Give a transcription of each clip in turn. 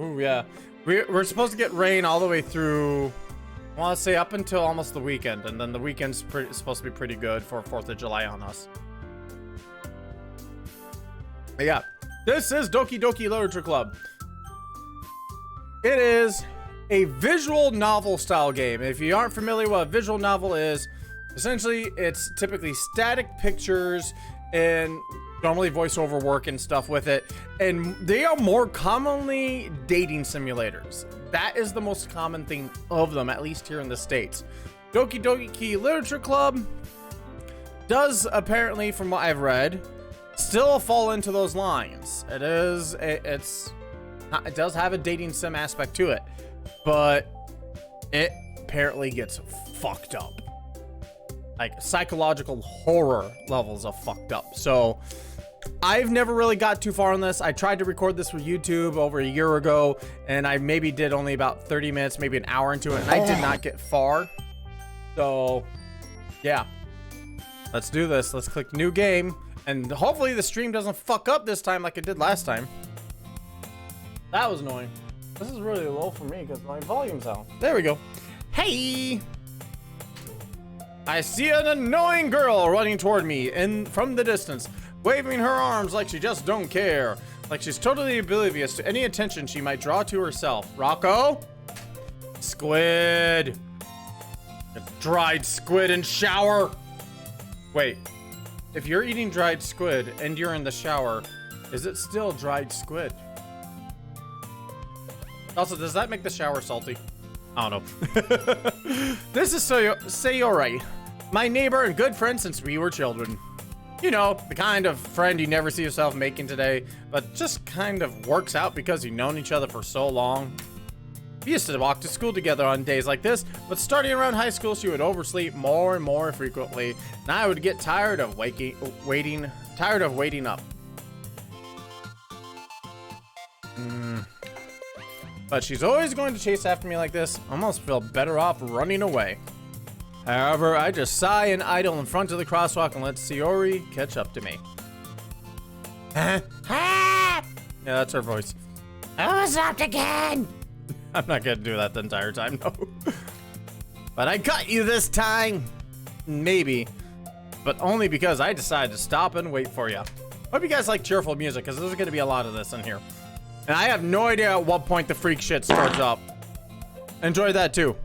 Ooh, yeah. We're supposed to get rain all the way through, I want to say up until almost the weekend, and then the weekend's supposed to be pretty good for 4th of July on us. But yeah, this is Doki Doki Literature Club. It is a visual novel style game. If you aren't familiar with what a visual novel is, essentially it's typically static pictures and normally voiceover work and stuff with it, and they are more commonly dating simulators. That is the most common thing of them, at least here in the States. Doki Doki Literature Club does, apparently from what I've read, still fall into those lines. It does have a dating sim aspect to it, but it apparently gets fucked up, like psychological horror levels of fucked up. So I've never really got too far on this. I tried to record this for YouTube over a year ago, and I maybe did only about 30 minutes, maybe an hour into it, and I did not get far. So yeah, let's do this. Let's click new game, and hopefully the stream doesn't fuck up this time like it did last time. That was annoying. This is really low for me because my volume's out. There we go. Hey! I see an annoying girl running toward me from the distance, waving her arms like she just don't care. Like she's totally oblivious to any attention she might draw to herself. Rocco? Squid. A dried squid in shower. Wait. If you're eating dried squid and you're in the shower, is it still dried squid? Also, does that make the shower salty? I don't know. This is Sayori, my neighbor and good friend since we were children. You know, the kind of friend you never see yourself making today, but just kind of works out because you've known each other for so long. We used to walk to school together on days like this, but starting around high school, she would oversleep more and more frequently, and I would get tired of waiting up. But she's always going to chase after me like this. I almost feel better off running away. However, I just sigh and idle in front of the crosswalk and let Sayori catch up to me. Yeah, that's her voice. I was stopped again. I'm not gonna do that the entire time, no. But I got you this time. Maybe. But only because I decided to stop and wait for you. Hope you guys like cheerful music, because there's gonna be a lot of this in here. And I have no idea at what point the freak shit starts up. Enjoy that too.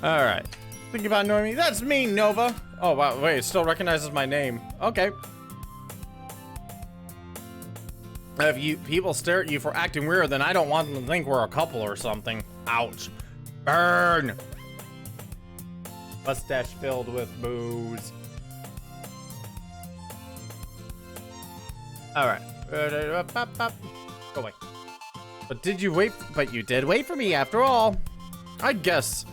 Alright. Think about knowing me? That's me, Nova. Oh, wow. Wait, it still recognizes my name. Okay. If people stare at you for acting weird, then I don't want them to think we're a couple or something. Ouch. Burn. Mustache filled with booze. Alright. Go away. But you did wait for me after all. I guess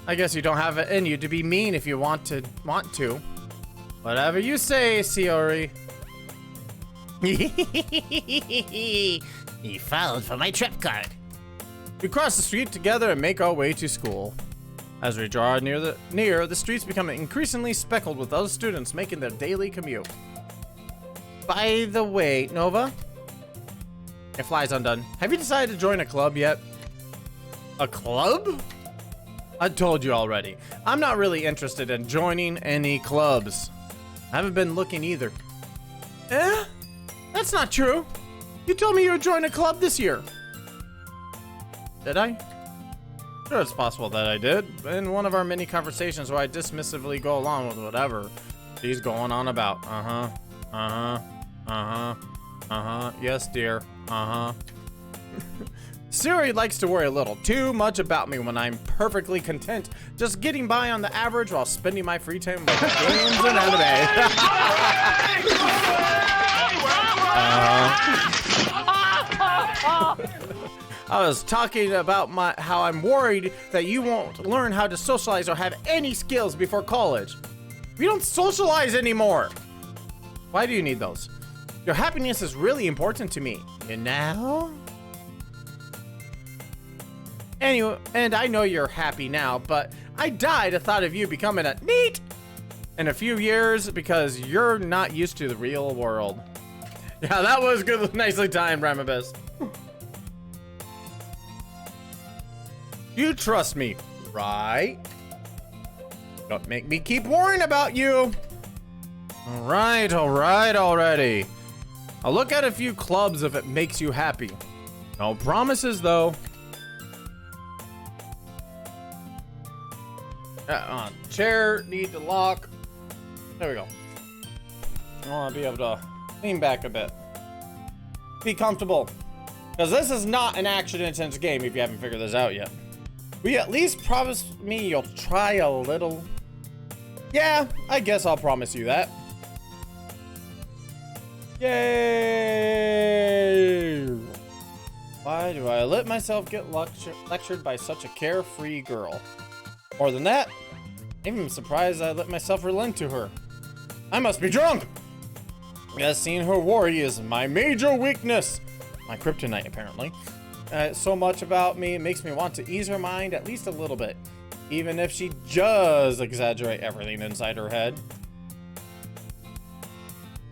you don't have it in you to be mean if you want to. Whatever you say, Sayori. He followed for my trip card. We cross the street together and make our way to school. As we draw near, the streets become increasingly speckled with other students making their daily commute. By the way, Nova, it flies undone. Have you decided to join a club yet? A club? I told you already. I'm not really interested in joining any clubs. I haven't been looking either. Eh? That's not true. You told me you would join a club this year. Did I? Sure, it's possible that I did. In one of our many conversations where I dismissively go along with whatever she's going on about. Yes, dear. Siri likes to worry a little too much about me when I'm perfectly content just getting by on the average while spending my free time with games and anime. I was talking about how I'm worried that you won't learn how to socialize or have any skills before college. We don't socialize anymore. Why do you need those? Your happiness is really important to me, you know? Anyway, and I know you're happy now, but I died at thought of you becoming a NEET in a few years because you're not used to the real world. Yeah, that was good. Nicely timed, Ramabus. You trust me, right? Don't make me keep worrying about you. All right already. I'll look at a few clubs if it makes you happy. No promises, though. Chair, need to lock. There we go. I want to be able to lean back a bit. Be comfortable. Because this is not an action-intense game if you haven't figured this out yet. Will you at least promise me you'll try a little? Yeah, I guess I'll promise you that. Yay! Why do I let myself get lectured by such a carefree girl? More than that, I'm surprised I let myself relent to her. I must be drunk! Yes, seeing her worry is my major weakness. My kryptonite, apparently. So much about me, it makes me want to ease her mind at least a little bit. Even if she does exaggerate everything inside her head.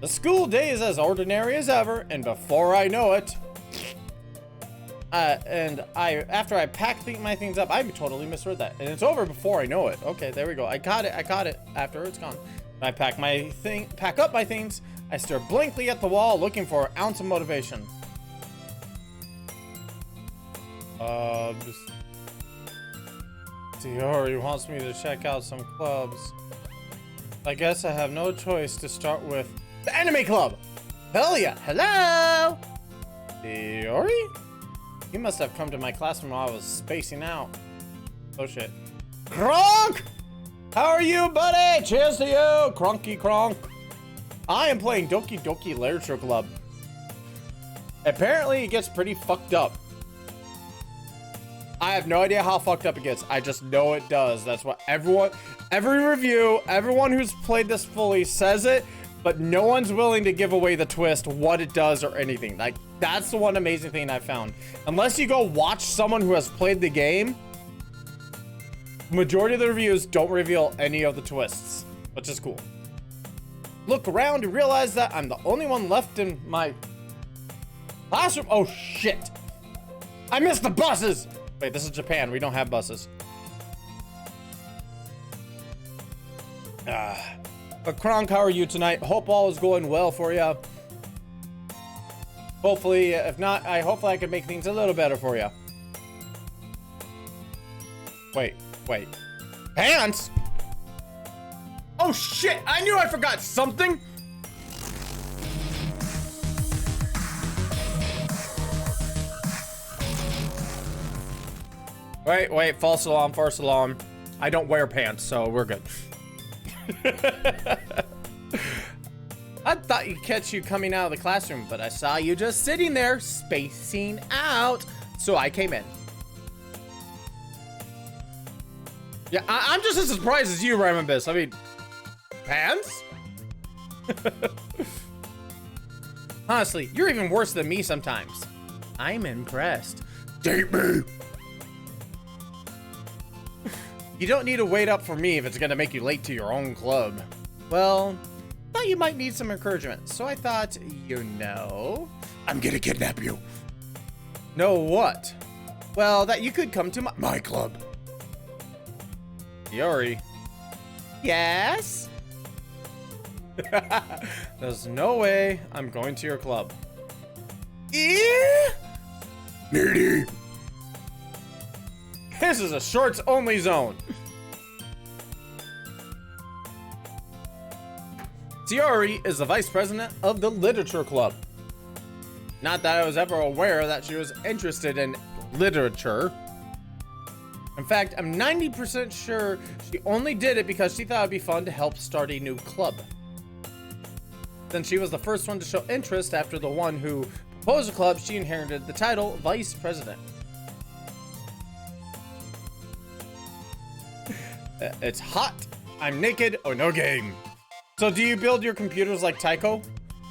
The school day is as ordinary as ever, and before I know it... after I pack my things up, I totally misread that. And it's over before I know it. Okay, there we go. I caught it after it's gone. I pack up my things. I stare blankly at the wall, looking for an ounce of motivation. Tiori wants me to check out some clubs. I guess I have no choice to start with the anime club. Hell yeah. Hello. Tiori? You must have come to my classroom while I was spacing out. Oh shit. Kronk! How are you, buddy? Cheers to you, Cronky Kronk. I am playing Doki Doki Literature Club. Apparently, it gets pretty fucked up. I have no idea how fucked up it gets. I just know it does. That's what every review, everyone who's played this fully says it, but no one's willing to give away the twist, what it does or anything. Like, that's the one amazing thing I found. Unless you go watch someone who has played the game, majority of the reviews don't reveal any of the twists, which is cool. Look around and realize that I'm the only one left in my classroom. Oh shit. I missed the buses. Wait, this is Japan. We don't have buses. But Kronk, how are you tonight? Hope all is going well for you. Hopefully, if not, hopefully I can make things a little better for you. Wait. Pants? Oh shit, I knew I forgot something. Wait, false alarm. I don't wear pants, so we're good. I thought you'd catch you coming out of the classroom, but I saw you just sitting there, spacing out, so I came in. Yeah, I'm just as surprised as you, Raymond. I mean, pants? Honestly, you're even worse than me sometimes. I'm impressed. Date me! You don't need to wait up for me if it's gonna make you late to your own club. Well, thought you might need some encouragement, so I thought, you know... I'm gonna kidnap you. Know what? Well, that you could come to my club. Yori. Yes? There's no way I'm going to your club. Needy. This is a shorts only zone. Tiori is the vice president of the literature club. Not that I was ever aware that she was interested in literature. In fact, I'm 90% sure she only did it because she thought it'd be fun to help start a new club. Since she was the first one to show interest after the one who proposed the club, she inherited the title vice president. It's hot, I'm naked, or no game. So do you build your computers like Tycho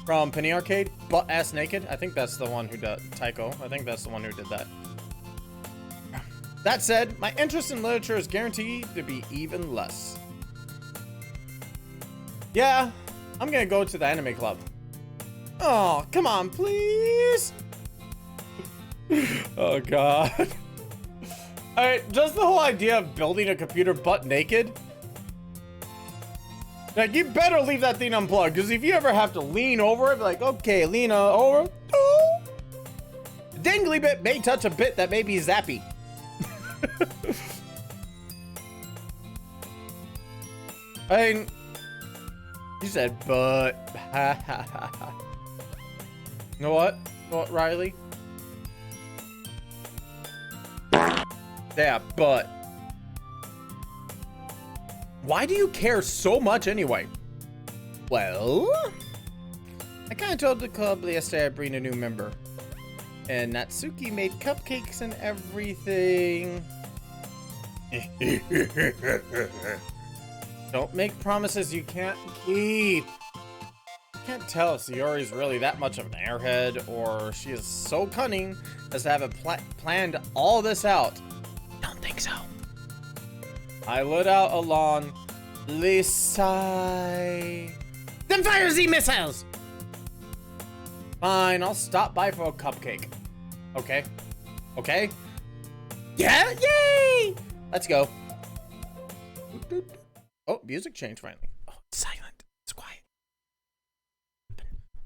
from Penny Arcade? Butt-ass naked? I think that's the one who did Tycho. I think that's the one who did that. That said, my interest in literature is guaranteed to be even less. Yeah, I'm gonna go to the anime club. Oh, come on, please. Oh, God. Alright, just the whole idea of building a computer butt naked. Like, you better leave that thing unplugged, because if you ever have to lean over it, be like, okay, lean over. Oh. The dangly bit may touch a bit that may be zappy. I mean, you said, but. You know what? What, Riley? Yeah, but. Why do you care so much anyway? Well, I kind of told the club yesterday I'd bring a new member. And Natsuki made cupcakes and everything. Don't make promises you can't keep. I can't tell if Sayori's really that much of an airhead or she is so cunning as to have planned all this out. Don't think so. I let out a long sigh. Then fire Z missiles! Fine, I'll stop by for a cupcake. Okay? Okay? Yeah? Yay! Let's go. Oh, music changed finally. Oh, it's silent. It's quiet.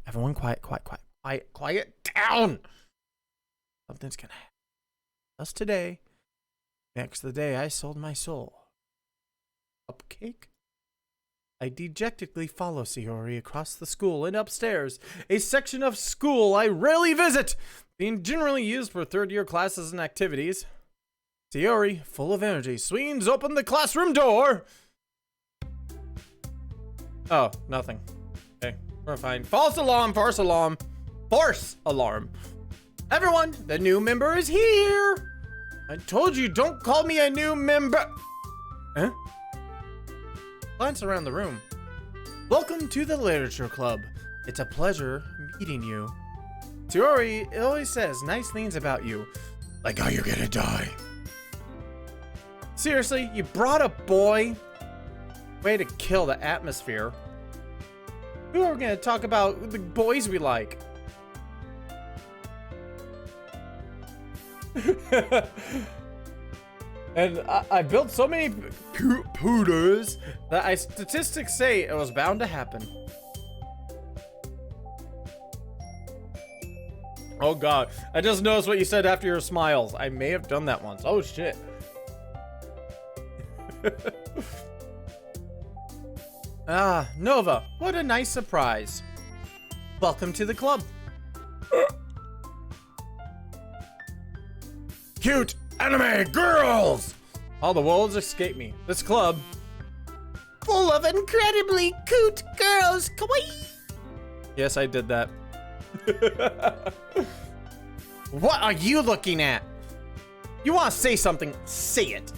Everyone quiet, quiet, quiet, quiet, quiet down! Something's gonna happen. Just today. Next the day I sold my soul. Cupcake? I dejectedly follow Sayori across the school and upstairs, a section of school I rarely visit, being generally used for third-year classes and activities. Sayori, full of energy, swings open the classroom door. Oh, nothing. Okay, we're fine. False alarm, false alarm, false alarm. Everyone, the new member is here. I told you, don't call me a new member. Huh? Glance around the room. Welcome to the Literature Club. It's a pleasure meeting you. Sayori always says nice things about you, like how you're gonna die. Seriously, you brought a boy? Way to kill the atmosphere. Who are we gonna talk about the boys we like? And I built so many poodles that statistics say it was bound to happen. Oh God, I just noticed what you said after your smiles. I may have done that once. Oh shit. Ah, Nova, what a nice surprise. Welcome to the club. Cute anime girls! All the wolves escape me. This club, Full of incredibly cute girls. Kawaii! yes, I did that. What are you looking at? You want to say something? Say it.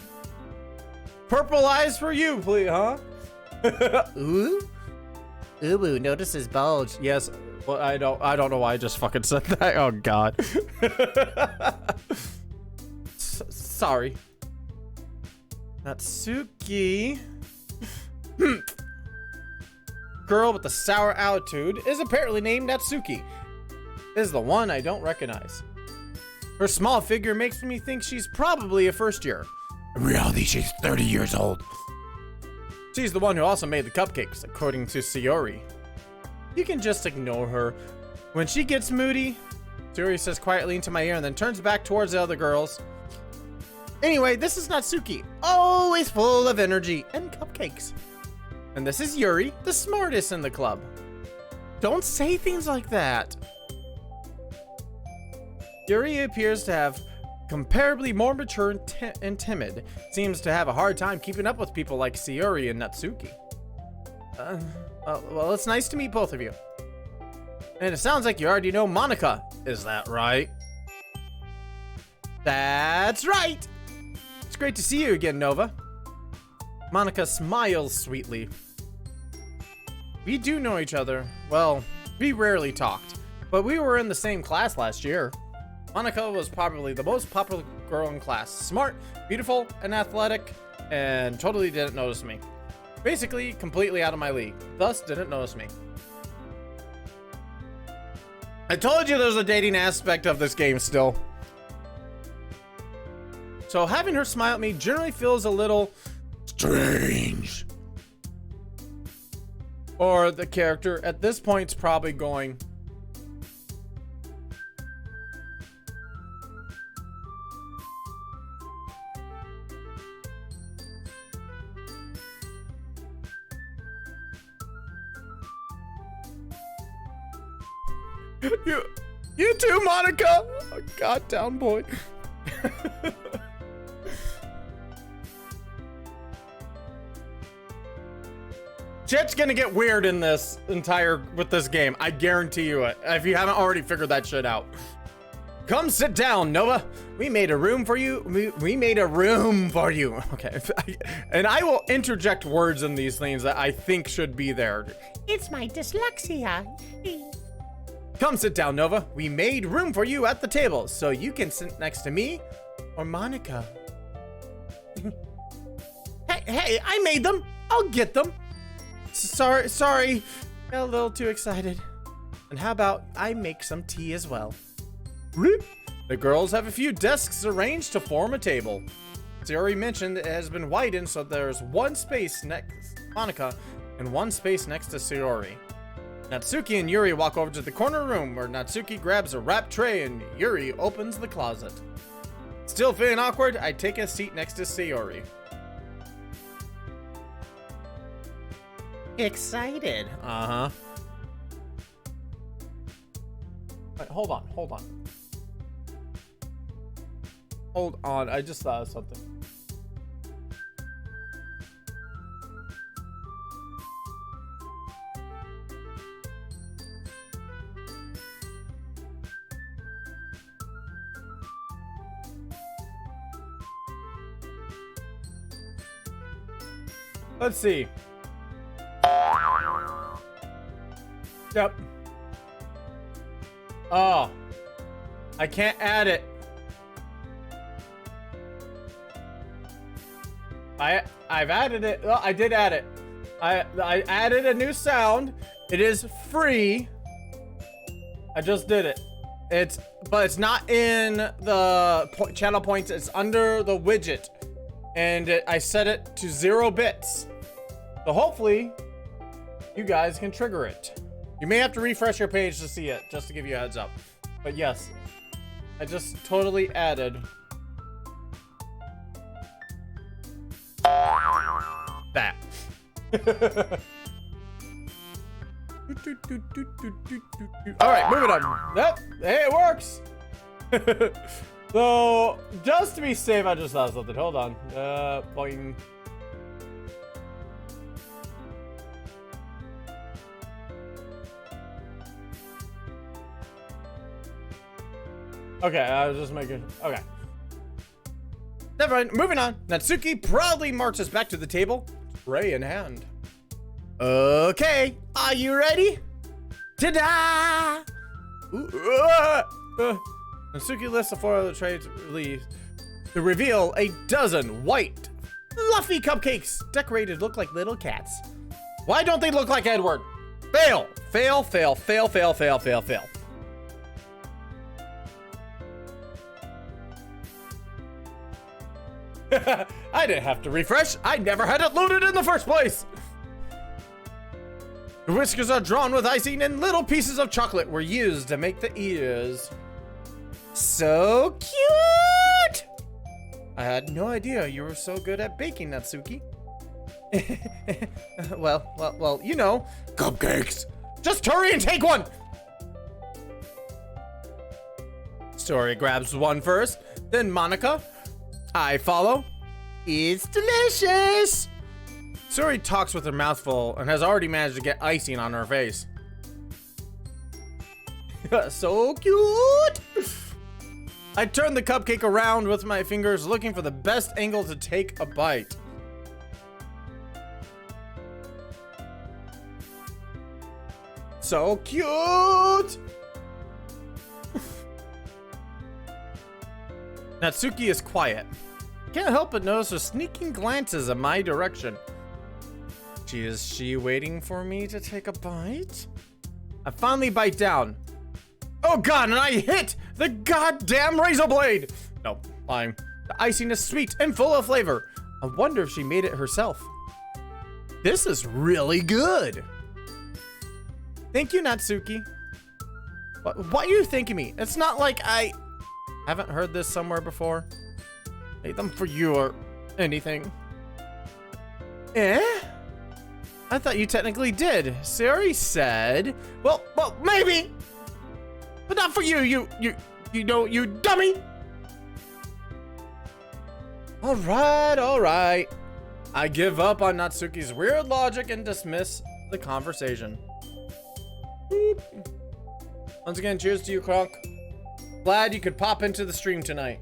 Purple eyes for you, please, huh? Ooh? Ooh, notice his bulge. Yes. Well, I don't know why I just fucking said that. Oh God. Sorry. Natsuki. Girl with the sour attitude is apparently named Natsuki. Is the one I don't recognize. Her small figure makes me think she's probably a first year. In reality, she's 30 years old. She's the one who also made the cupcakes, according to Sayori. You can just ignore her. When she gets moody, Sayori says quietly into my ear and then turns back towards the other girls. Anyway, this is Natsuki, always full of energy and cupcakes. And this is Yuri, the smartest in the club. Don't say things like that. Yuri appears to have comparably more mature and timid. Seems to have a hard time keeping up with people like Sayori and Natsuki. Well, it's nice to meet both of you. And it sounds like you already know Monica. Is that right? That's right! It's great to see you again, Nova. Monica smiles sweetly. We do know each other. Well, we rarely talked, but we were in the same class last year. Monica was probably the most girl in class. Smart, beautiful, and athletic, and totally didn't notice me. Basically, completely out of my league. Thus, didn't notice me. I told you there's a dating aspect of this game still. So having her smile at me generally feels a little strange. Or the character at this point is probably going, you too, Monica. Oh, God down boy. Shit's gonna get weird in this with this game. I guarantee you it. If you haven't already figured that shit out. Come sit down, Nova. We made a room for you. We made a room for you. Okay. And I will interject words in these things that I think should be there. It's my dyslexia. Come sit down, Nova. We made room for you at the table, so you can sit next to me or Monica. Hey, I made them. I'll get them. Sorry. Got a little too excited. And how about I make some tea as well? The girls have a few desks arranged to form a table. As I already mentioned, it has been widened, so there's one space next to Monica and one space next to Sayori. Natsuki and Yuri walk over to the corner room where Natsuki grabs a wrap tray and Yuri opens the closet. Still feeling awkward, I take a seat next to Sayori. Excited. Uh-huh. Wait, hold on. Hold on, I just thought of something. Let's see. Yep. Oh. I can't add it. I've added it. Well, I did add it. I added a new sound. It is free. I just did it. But it's not in the channel points. It's under the widget. And I set it to 0 bits. So hopefully you guys can trigger it. You may have to refresh your page to see it, just to give you a heads up. But yes, I just totally added that. All right, moving on. Yep, hey, it works. So, just to be safe, I just thought of something. Hold on. Boing. Okay, I was just making. Okay. Never mind. Moving on. Natsuki proudly marches back to the table, tray in hand. Okay, are you ready? Ta-da! Natsuki lifts the 4 other trays to reveal a dozen white, fluffy cupcakes decorated look like little cats. Why don't they look like Edward? Fail! Fail, fail, fail, fail, fail, fail, fail. I didn't have to refresh. I never had it loaded in the first place. The whiskers are drawn with icing and little pieces of chocolate were used to make the ears. So cute! I had no idea you were so good at baking, Natsuki. well, you know, cupcakes. Just hurry and take one. Sayori grabs one first, then Monica. I follow. It's delicious. Sayori talks with her mouth full and has already managed to get icing on her face. So cute. I turn the cupcake around with my fingers, looking for the best angle to take a bite. So cute. Natsuki is quiet. Can't help but notice her sneaking glances in my direction. Is she waiting for me to take a bite? I finally bite down. Oh god, and I hit the goddamn razor blade! No, lying. The icing is sweet and full of flavor. I wonder if she made it herself. This is really good. Thank you, Natsuki. What are you thanking me? It's not like I haven't heard this somewhere before. Made them for you or anything. Eh? I thought you technically did. Sari said, well, maybe, but not for you, you dummy. All right. I give up on Natsuki's weird logic and dismiss the conversation. Boop. Once again, cheers to you, Kronk. Glad you could pop into the stream tonight.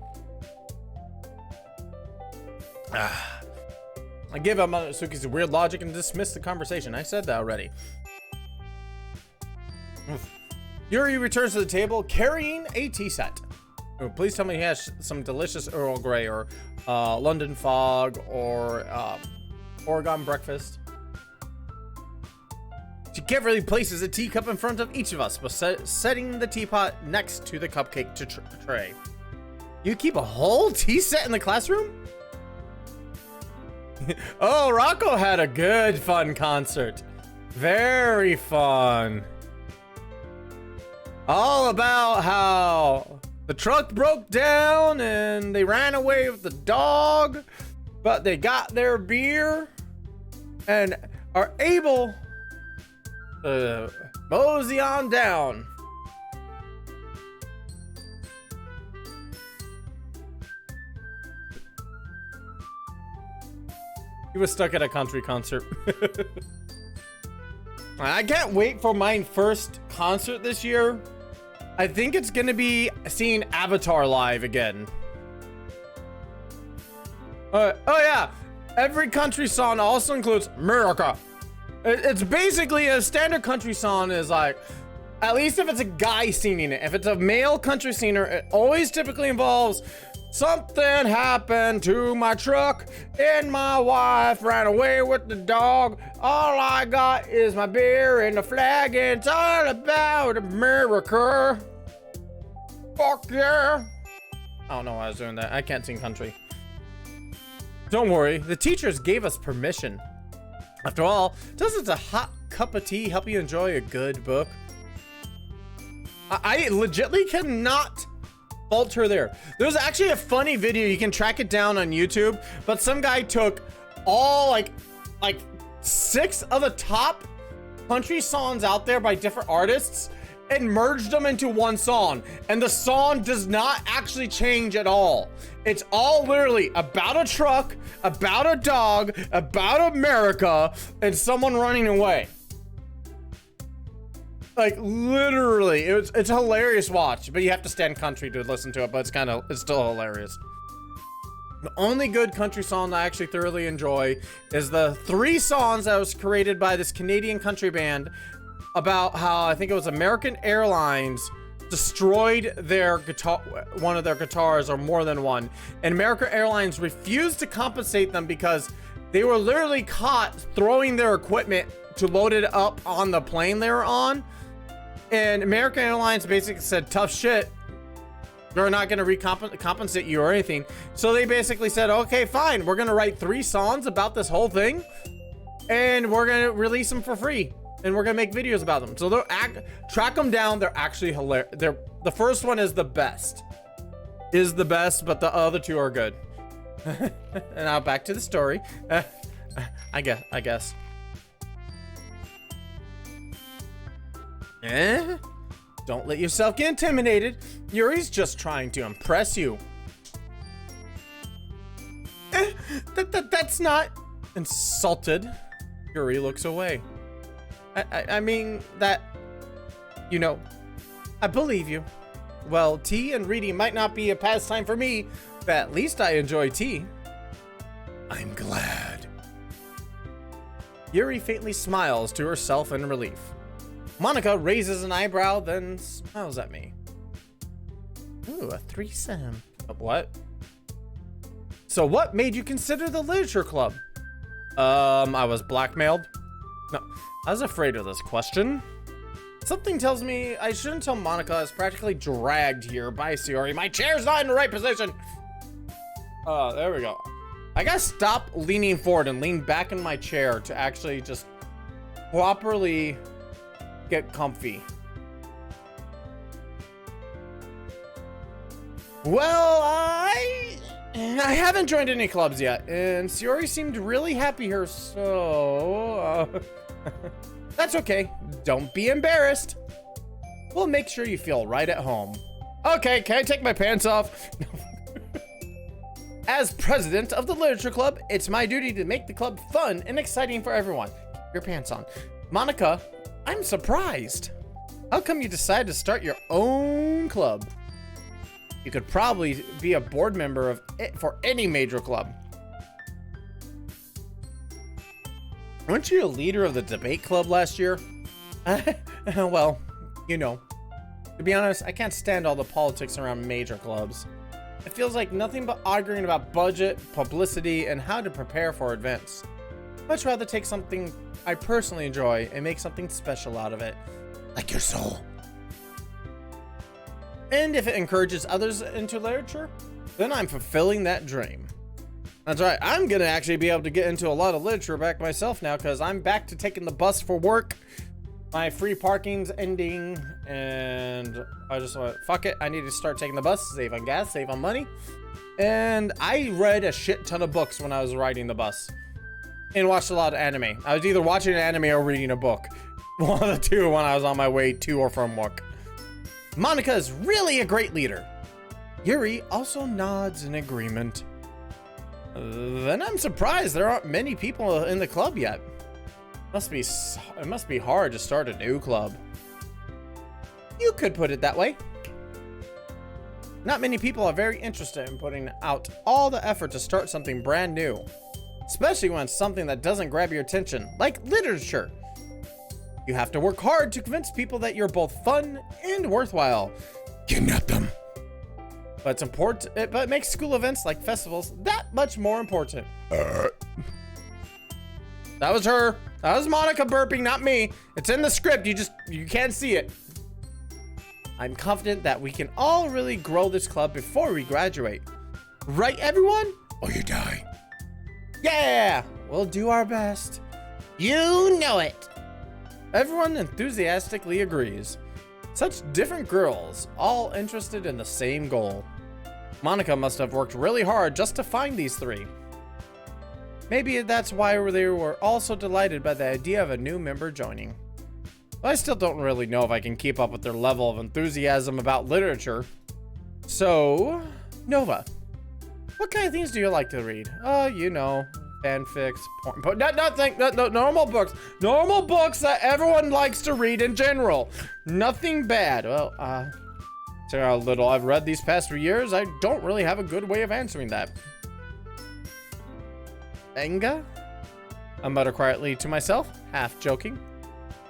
I give up on Natsuki's weird logic and dismiss the conversation. I said that already. Yuri returns to the table carrying a tea set. Oh, please tell me he has some delicious Earl Grey or London Fog or Oregon Breakfast. She carefully places a teacup in front of each of us, but setting the teapot next to the cupcake tray. You keep a whole tea set in the classroom? Oh, Rocco had a good, fun concert. Very fun. All about how the truck broke down and they ran away with the dog, but they got their beer and are able to mosey on down. He was stuck at a country concert. I can't wait for my first concert this year. I think it's gonna be seeing Avatar live again. Oh yeah, every country song also includes America. It's basically a standard country song is like, at least if it's a guy singing it. If it's a male country singer, it always typically involves something happened to my truck and my wife ran away with the dog. All I got is my beer and the flag and it's all about America. Fuck yeah. I don't know why I was doing that. I can't sing country. Don't worry, the teachers gave us permission. After all, doesn't a hot cup of tea help you enjoy a good book? I legitimately cannot fault her there. There's actually a funny video, you can track it down on YouTube, but some guy took all like 6 of the top country songs out there by different artists and merged them into one song, and the song does not actually change at all. It's all literally about a truck, about a dog, about America, and someone running away. Like literally, it's a hilarious watch, but you have to stand country to listen to it, but it's still hilarious. The only good country song I actually thoroughly enjoy is the 3 songs that was created by this Canadian country band about how I think it was American Airlines destroyed their guitar, one of their guitars or more than one, and American Airlines refused to compensate them because they were literally caught throwing their equipment to load it up on the plane they were on, and American Airlines basically said, tough shit, they're not going to compensate you or anything. So they basically said, okay, fine, we're going to write 3 songs about this whole thing and we're going to release them for free. And we're gonna make videos about them. So they'll track them down. They're actually hilarious. The first one is the best, but the other 2 are good. And now back to the story. I guess. Don't let yourself get intimidated. Yuri's just trying to impress you. That's not insulted. Yuri looks away. I mean that, you know, I believe you. Well, tea and reading might not be a pastime for me, but at least I enjoy tea. I'm glad. Yuri faintly smiles to herself in relief. Monica raises an eyebrow, then smiles at me. Ooh, a threesome. What? So what made you consider the literature club? I was blackmailed. No, I was afraid of this question. Something tells me I shouldn't tell Monica I was practically dragged here by Sayori. My chair's not in the right position. There we go. I gotta stop leaning forward and lean back in my chair to actually just properly get comfy. Well, I haven't joined any clubs yet, and Sayori seemed really happy here, so that's okay. Don't be embarrassed. We'll make sure you feel right at home. Okay, can I take my pants off? As president of the literature club, it's my duty to make the club fun and exciting for everyone. Keep your pants on. Monica, I'm surprised. How come you decided to start your own club? You could probably be a board member of it for any major club. Weren't you a leader of the debate club last year? Well, you know. To be honest, I can't stand all the politics around major clubs. It feels like nothing but arguing about budget, publicity, and how to prepare for events. I'd much rather take something I personally enjoy and make something special out of it. Like your soul. And if it encourages others into literature, then I'm fulfilling that dream. That's right, I'm gonna actually be able to get into a lot of literature back myself now because I'm back to taking the bus for work. My free parking's ending, and I just went, fuck it, I need to start taking the bus, save on gas, save on money. And I read a shit ton of books when I was riding the bus. And watched a lot of anime. I was either watching an anime or reading a book. One of the two when I was on my way to or from work. Monica is really a great leader. Yuri also nods in agreement. Then I'm surprised there aren't many people in the club yet. It must be hard to start a new club. You could put it that way. Not many people are very interested in putting out all the effort to start something brand new. Especially when it's something that doesn't grab your attention, like literature. You have to work hard to convince people that you're both fun and worthwhile. Kidnap them. But it's important, but it makes school events like festivals that much more important. That was her. That was Monica burping, not me. It's in the script, you can't see it. I'm confident that we can all really grow this club before we graduate. Right, everyone? Or you die. Yeah, we'll do our best. You know it. Everyone enthusiastically agrees. Such different girls, all interested in the same goal. Monica must have worked really hard just to find these three. Maybe that's why they were all so delighted by the idea of a new member joining. But I still don't really know if I can keep up with their level of enthusiasm about literature. So, Nova, what kind of things do you like to read? You know, fanfics, porn, but nothing, no, normal books that everyone likes to read in general. Nothing bad. Well, so how little I've read these past few years, I don't really have a good way of answering that. Manga? I mutter quietly to myself, half joking.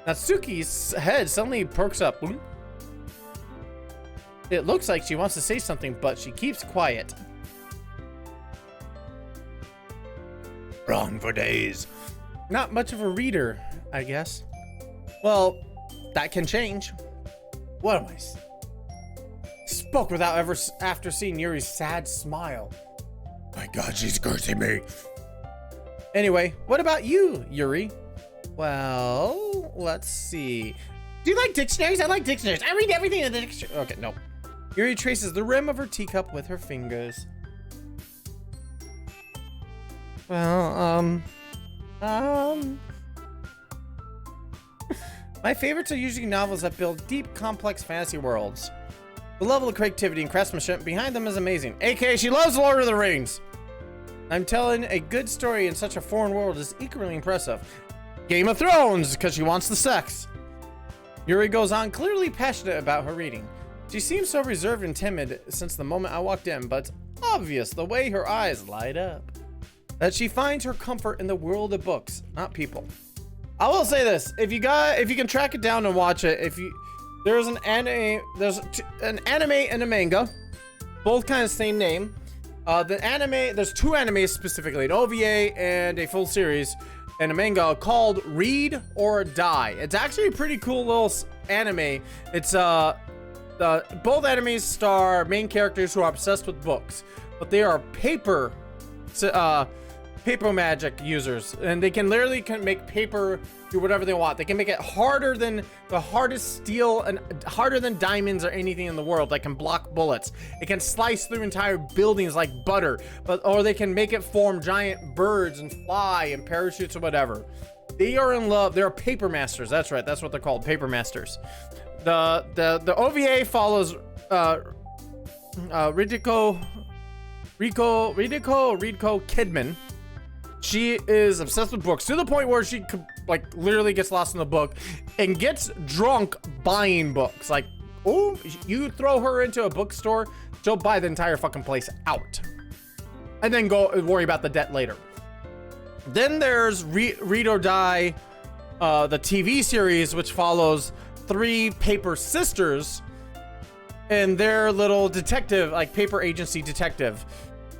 Natsuki's head suddenly perks up. It looks like she wants to say something, but she keeps quiet. Wrong for days. Not much of a reader, I guess. Well, that can change. What am I? Spoke without ever after seeing Yuri's sad smile. My God, she's cursing me. Anyway, what about you, Yuri? Well, let's see. Do you like dictionaries? I like dictionaries. I read everything in the dictionary. Okay, no. Yuri traces the rim of her teacup with her fingers. Well, my favorites are usually novels that build deep, complex fantasy worlds. The level of creativity and craftsmanship behind them is amazing. AKA, she loves Lord of the Rings. I'm telling a good story in such a foreign world is equally impressive. Game of Thrones, because she wants the sex. Yuri goes on, clearly passionate about her reading. She seems so reserved and timid since the moment I walked in, but it's obvious the way her eyes light up. That she finds her comfort in the world of books, not people. I will say this: if you can track it down and watch it, there's an anime and a manga, both kind of same name. The anime, there's two animes specifically, an OVA and a full series, and a manga called Read or Die. It's actually a pretty cool little anime. It's both animes star main characters who are obsessed with books, but they are paper magic users, and they can literally make paper do whatever they want. They can make it harder than the hardest steel and harder than diamonds or anything in the world. They can block bullets. It can slice through entire buildings like butter, or they can make it form giant birds and fly and parachutes or whatever. They are in love. They're paper masters. That's right. That's what they're called, paper masters. The OVA follows Ridiko Kidman. She is obsessed with books to the point where she like literally gets lost in the book and gets drunk buying books. Like, oh, you throw her into a bookstore, she'll buy the entire fucking place out and then go worry about the debt later. Then there's Read or Die, the TV series, which follows three paper sisters and their little detective, like paper agency detective.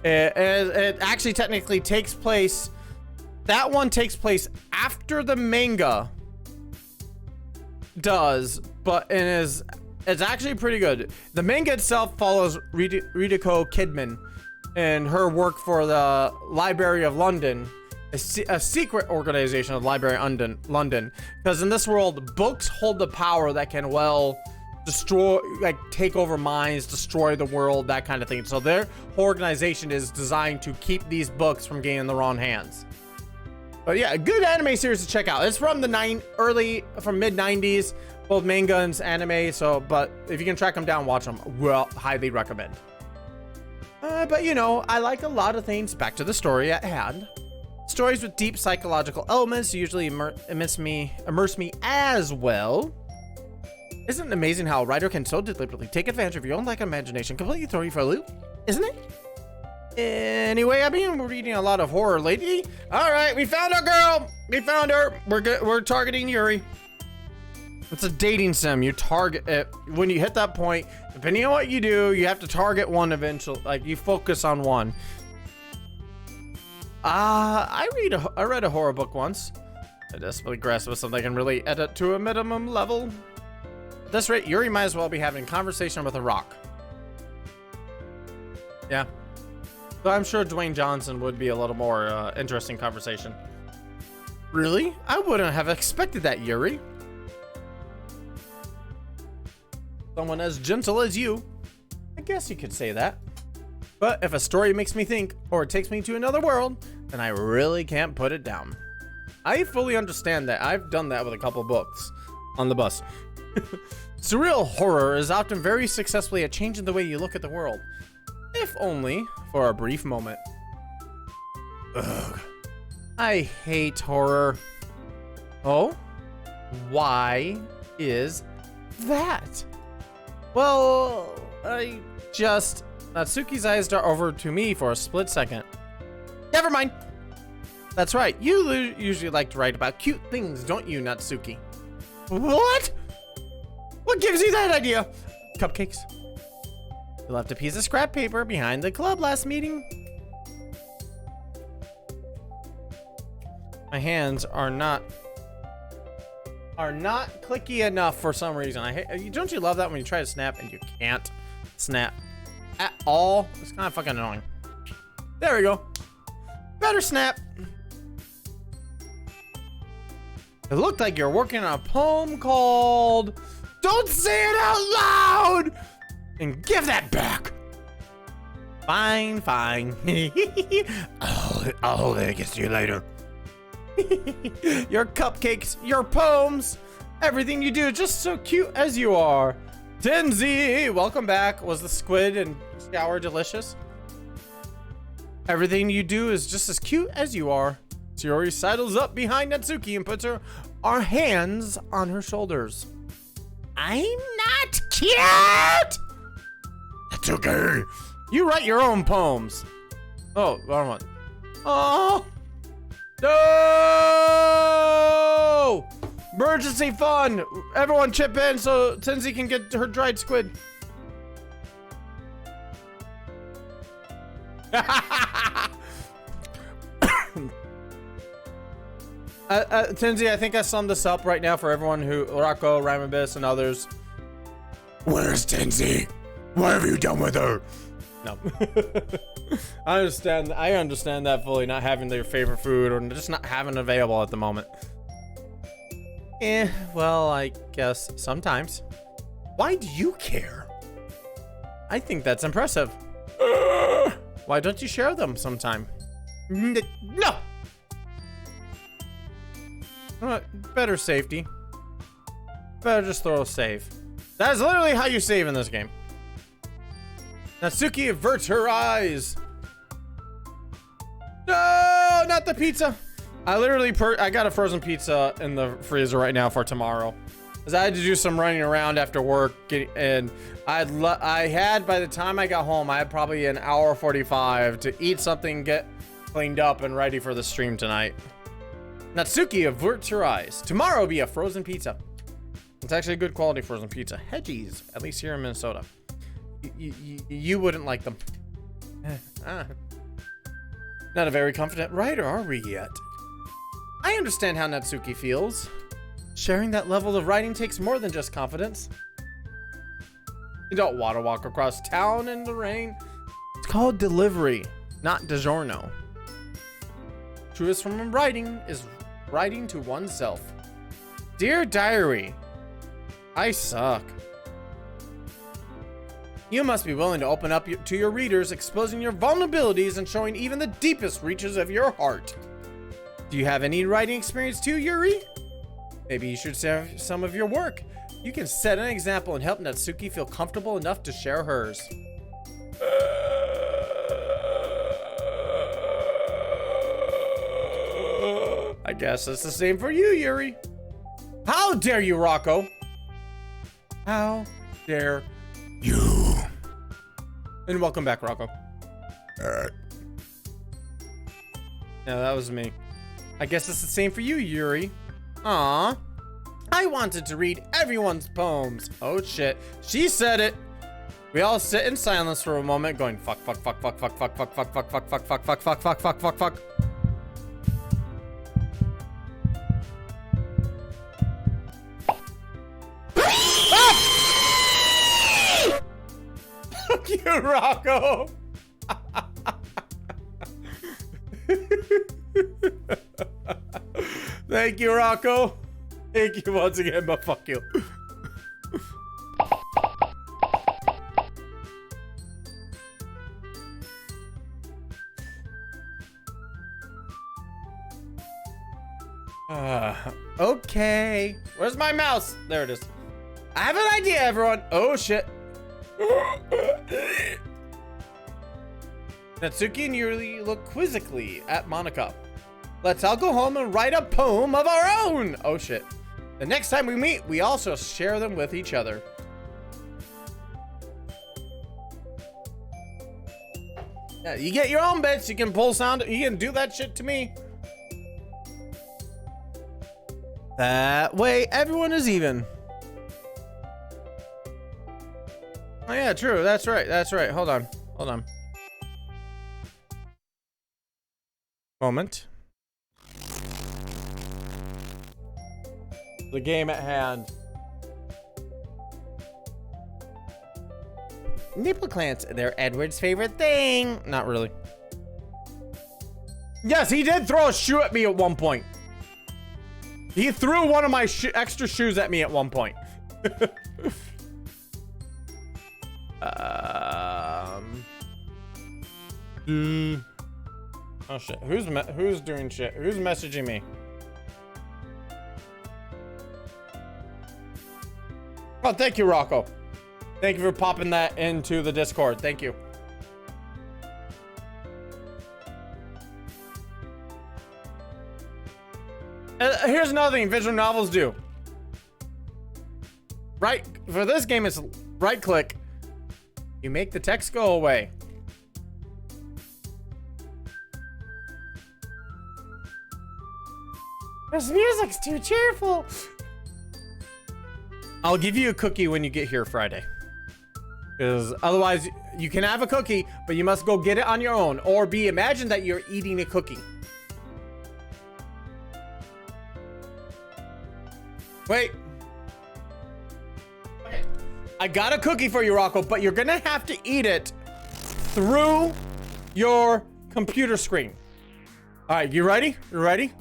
It actually technically takes place, that one takes place after the manga does, but it's actually pretty good. The manga itself follows Ridiko Kidman and her work for the Library of London, a secret organization of the Library of London, because in this world, books hold the power that can, well, destroy, like take over minds, destroy the world, that kind of thing. So their whole organization is designed to keep these books from getting in the wrong hands. But yeah, a good anime series to check out. It's from the mid 90s, both manga and anime. So, but if you can track them down, watch them. Well, highly recommend. But you know, I like a lot of things. Back to the story at hand. Stories with deep psychological elements usually immerse me as well. Isn't it amazing how a writer can so deliberately take advantage of your own lack of imagination, completely throw you for a loop? Isn't it? Anyway, I've been reading a lot of horror lately. All right, we found our girl. We found her. We're targeting Yuri. It's a dating sim. You target it when you hit that point. Depending on what you do, you have to target one eventually. Like you focus on one. I read a horror book once. I desperately grasp with something I can really edit to a minimum level. At this rate, Yuri might as well be having a conversation with a rock. Yeah. But I'm sure Dwayne Johnson would be a little more interesting conversation. Really? I wouldn't have expected that, Yuri. Someone as gentle as you. I guess you could say that. But if a story makes me think, or it takes me to another world, then I really can't put it down. I fully understand that. I've done that with a couple books on the bus. Surreal horror is often very successfully at changing the way you look at the world. If only for a brief moment. Ugh. I hate horror. Oh? Why is that? Well, Natsuki's eyes dart over to me for a split second. Never mind. That's right. You usually like to write about cute things, don't you, Natsuki? What? What gives you that idea? Cupcakes. You left a piece of scrap paper behind the club last meeting. My hands are not clicky enough for some reason. Don't you love that when you try to snap and you can't snap at all? It's kind of fucking annoying. There we go. Better snap. It looked like you're working on a poem called "Don't Say It Out Loud!" And give that back. Fine. I'll get to you later. Your cupcakes, your poems, everything you do, just so cute as you are. Tenzi, welcome back. Was the squid and shower delicious? Everything you do is just as cute as you are. Shiori sidles up behind Natsuki and puts our hands on her shoulders. I'm not cute! That's okay. You write your own poems. Oh, wrong one. Oh! No! Emergency fund! Everyone chip in so Tenzi can get her dried squid. Tinsy, I think I summed this up right now for everyone who, Rocco, Ramabis, and others. Where's Tinsy? What have you done with her? No. I understand that fully, not having their favorite food or just not having it available at the moment. Well, I guess sometimes. Why do you care? I think that's impressive. Why don't you share them sometime? No! Better safety. Better just throw a save. That is literally how you save in this game. Natsuki averts her eyes. No, not the pizza. I got a frozen pizza in the freezer right now for tomorrow. Cause I had to do some running around after work, and I had by the time I got home, I had probably an hour 45 to eat something, get cleaned up, and ready for the stream tonight. Natsuki averts her eyes. Tomorrow will be a frozen pizza. It's actually a good quality frozen pizza. Hedgies, at least here in Minnesota. You wouldn't like them. Not a very confident writer, are we yet? I understand how Natsuki feels. Sharing that level of writing takes more than just confidence. You don't want to walk across town in the rain. It's called delivery, not DiGiorno. Truest form of writing is writing to oneself. Dear Diary, I suck. You must be willing to open up to your readers, exposing your vulnerabilities and showing even the deepest reaches of your heart. Do you have any writing experience too, Yuri? Maybe you should share some of your work. You can set an example and help Natsuki feel comfortable enough to share hers. I guess it's the same for you, Yuri. How dare you, Rocco? How dare you? And welcome back, Rocco. Yeah, that was me. I guess it's the same for you, Yuri. Aw. I wanted to read everyone's poems. Oh shit. She said it. We all sit in silence for a moment going fuck fuck fuck fuck fuck fuck fuck fuck fuck fuck fuck fuck fuck fuck fuck fuck fuck fuck. Fuck you, Rocco. Thank you, Rocco. Thank you once again, but fuck you. Okay. Where's my mouse? There it is. I have an idea, everyone. Oh, shit. Natsuki and Yuri look quizzically at Monica. Let's all go home and write a poem of our own. Oh, shit. The next time we meet, we also share them with each other. Yeah, you get your own bits. You can pull sound. You can do that shit to me. That way, everyone is even. Oh, yeah, true. That's right. That's right. Hold on. Hold on. Moment. The game at hand. Nipple clamps, they're Edward's favorite thing. Not really. Yes, he did throw a shoe at me at one point. He threw one of my extra shoes at me at one point. Oh shit. Who's doing shit? Who's messaging me? Oh, thank you, Rocco. Thank you for popping that into the Discord. Thank you. Here's another thing visual novels do. Right, for this game, it's right click. You make the text go away. This music's too cheerful. I'll give you a cookie when you get here Friday. Because otherwise, you can have a cookie, but you must go get it on your own. Or imagine that you're eating a cookie. Wait. Okay. I got a cookie for you, Rocco, but you're gonna have to eat it through your computer screen. All right, you ready? You ready?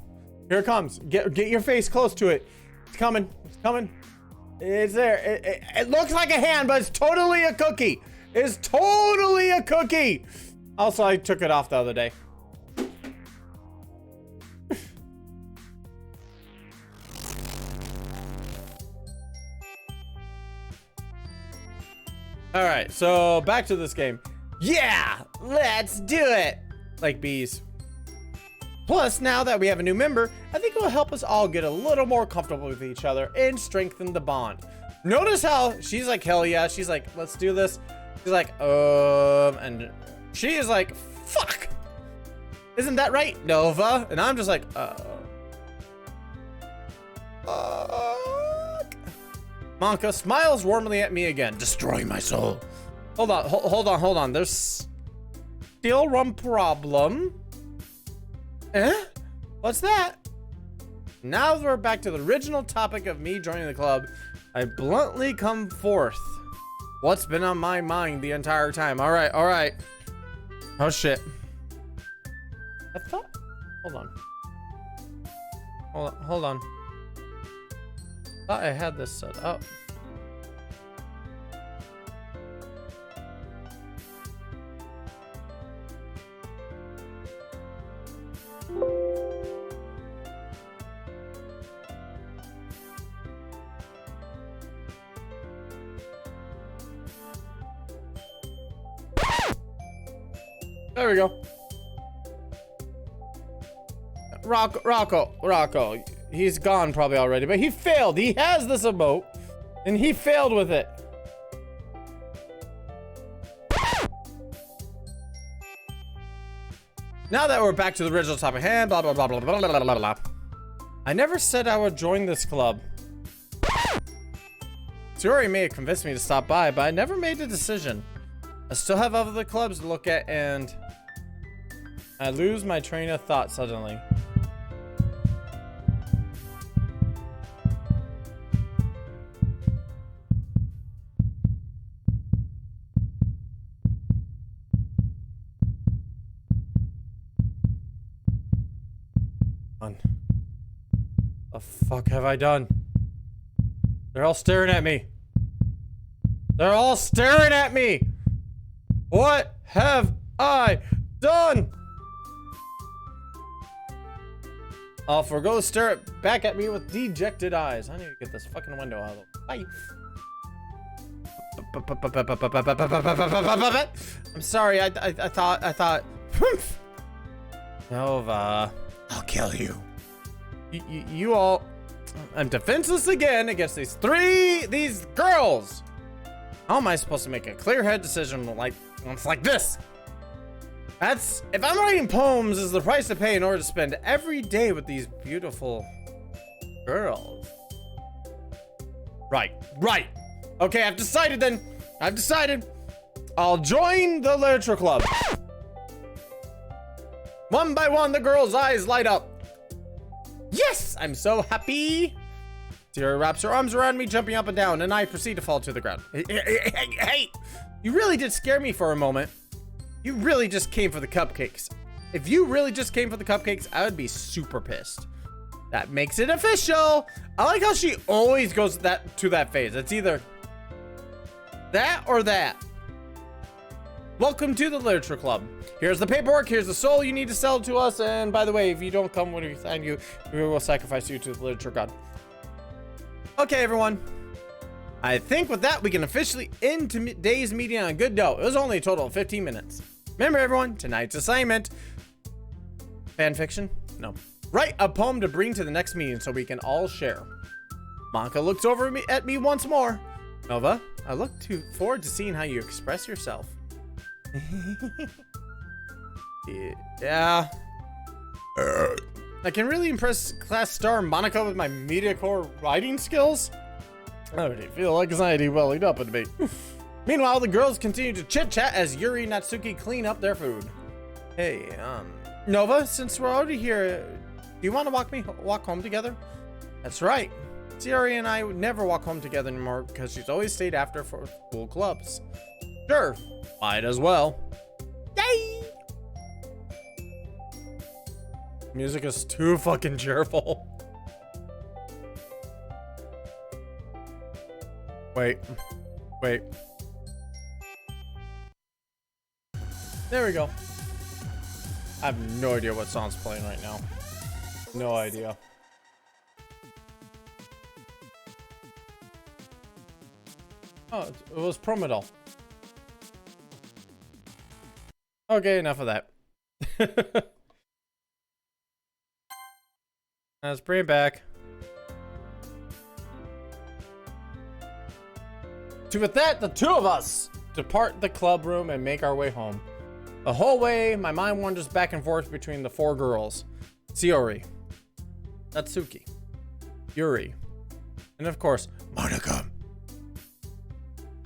Here it comes. Get your face close to it. It's coming. It's coming. It's there. It looks like a hand, but it's totally a cookie. It's totally a cookie. Also, I took it off the other day. All right, so back to this game. Yeah, let's do it. Like bees. Plus, now that we have a new member, I think it will help us all get a little more comfortable with each other and strengthen the bond. Notice how she's like, hell yeah. She's like, let's do this. She's like, and she is like, fuck. Isn't that right, Nova? And I'm just like, Monka smiles warmly at me again. Destroy my soul. Hold on. There's still one problem. What's that? Now that we're back to the original topic of me joining the club, I bluntly come forth. What's been on my mind the entire time? All right. Oh shit. I thought, hold on. I thought I had this set up. There we go. Rocco. He's gone probably already, but he failed. He has this emote, and he failed with it. Now that we're back to the original topic at hand, blah, blah, blah, blah, blah, blah, blah, blah. I never said I would join this club. Suri may have convinced me to stop by, but I never made a decision. I still have other clubs to look at, and I lose my train of thought suddenly. The fuck have I done? They're all staring at me. What have I done? I'll forgo stare back at me with dejected eyes. I need to get this fucking window out of the way. I'm sorry. I thought. Nova, I'll kill you. You all. I'm defenseless again against these girls. How am I supposed to make a clear-headed decision like it's like this? If I'm writing poems, is the price to pay in order to spend every day with these beautiful girls. Right. Okay, I've decided then. I'll join the literature club. One by one, the girls' eyes light up. Yes, I'm so happy. Sierra wraps her arms around me, jumping up and down, and I proceed to fall to the ground. Hey, you really did scare me for a moment. You really just came for the cupcakes. If you really just came for the cupcakes, I would be super pissed. That makes it official. I like how she always goes to that phase. It's either that or that. Welcome to the literature club. Here's the paperwork. Here's the soul you need to sell to us. And by the way, if you don't come when we find you, we will sacrifice you to the literature god. Okay, everyone. I think with that, we can officially end today's meeting on a good note. It was only a total of 15 minutes. Remember, everyone, tonight's assignment. Fan fiction? No. Write a poem to bring to the next meeting so we can all share. Monka looks over at me once more. Nova, I look forward to seeing how you express yourself. Yeah. I can really impress class star Monica with my media core writing skills. I already feel anxiety welling up in me. Meanwhile, the girls continue to chit-chat as Yuri and Natsuki clean up their food. Hey, Nova, since we're already here, do you want to walk home together? That's right. Yuri and I would never walk home together anymore because she's always stayed after for school clubs. Sure, might as well. Yay! Music is too fucking cheerful. Wait. There we go. I have no idea what song's playing right now. No idea. Oh, it was Promedol. Okay, enough of that. Let's bring it back. With that, the two of us depart the club room and make our way home. The whole way, my mind wanders back and forth between the four girls. Sayori, Natsuki, Yuri, and of course, Monica.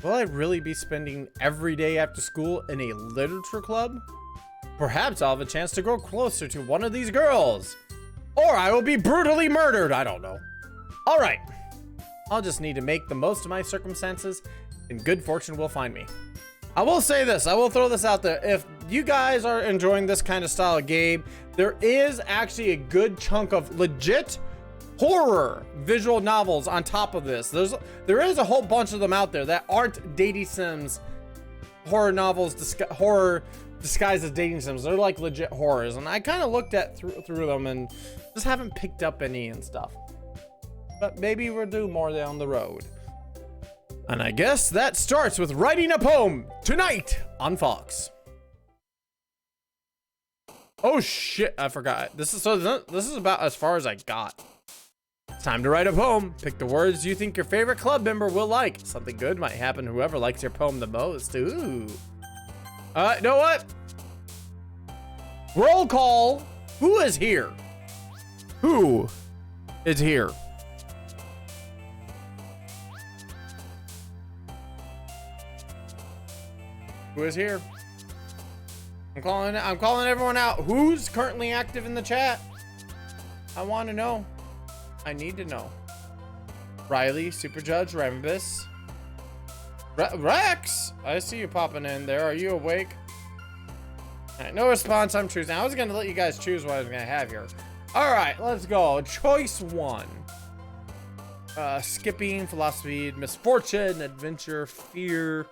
Will I really be spending every day after school in a literature club? Perhaps I'll have a chance to grow closer to one of these girls. Or I will be brutally murdered, I don't know. Alright, I'll just need to make the most of my circumstances, and good fortune will find me. I will say this, I will throw this out there. If you guys are enjoying this kind of style of game, there is actually a good chunk of legit horror visual novels on top of this. There is a whole bunch of them out there that aren't dating sims horror novels, horror disguised as dating sims. They're like legit horrors, and I kind of looked at through them and just haven't picked up any and stuff. But maybe we'll do more down the road. And I guess that starts with writing a poem tonight on Fox. Oh shit, I forgot. This is about as far as I got. It's time to write a poem. Pick the words you think your favorite club member will like. Something good might happen to whoever likes your poem the most. Ooh. You know what? Roll call. Who is here? Who is here? Who is here? I'm calling everyone out. Who's currently active in the chat? I want to know. I need to know. Riley, Super Judge, Rambus. Rex! I see you popping in there. Are you awake? Alright, no response. I'm choosing. I was going to let you guys choose what I was going to have here. Alright, let's go. Choice 1. Skipping, philosophy, misfortune, adventure, fear.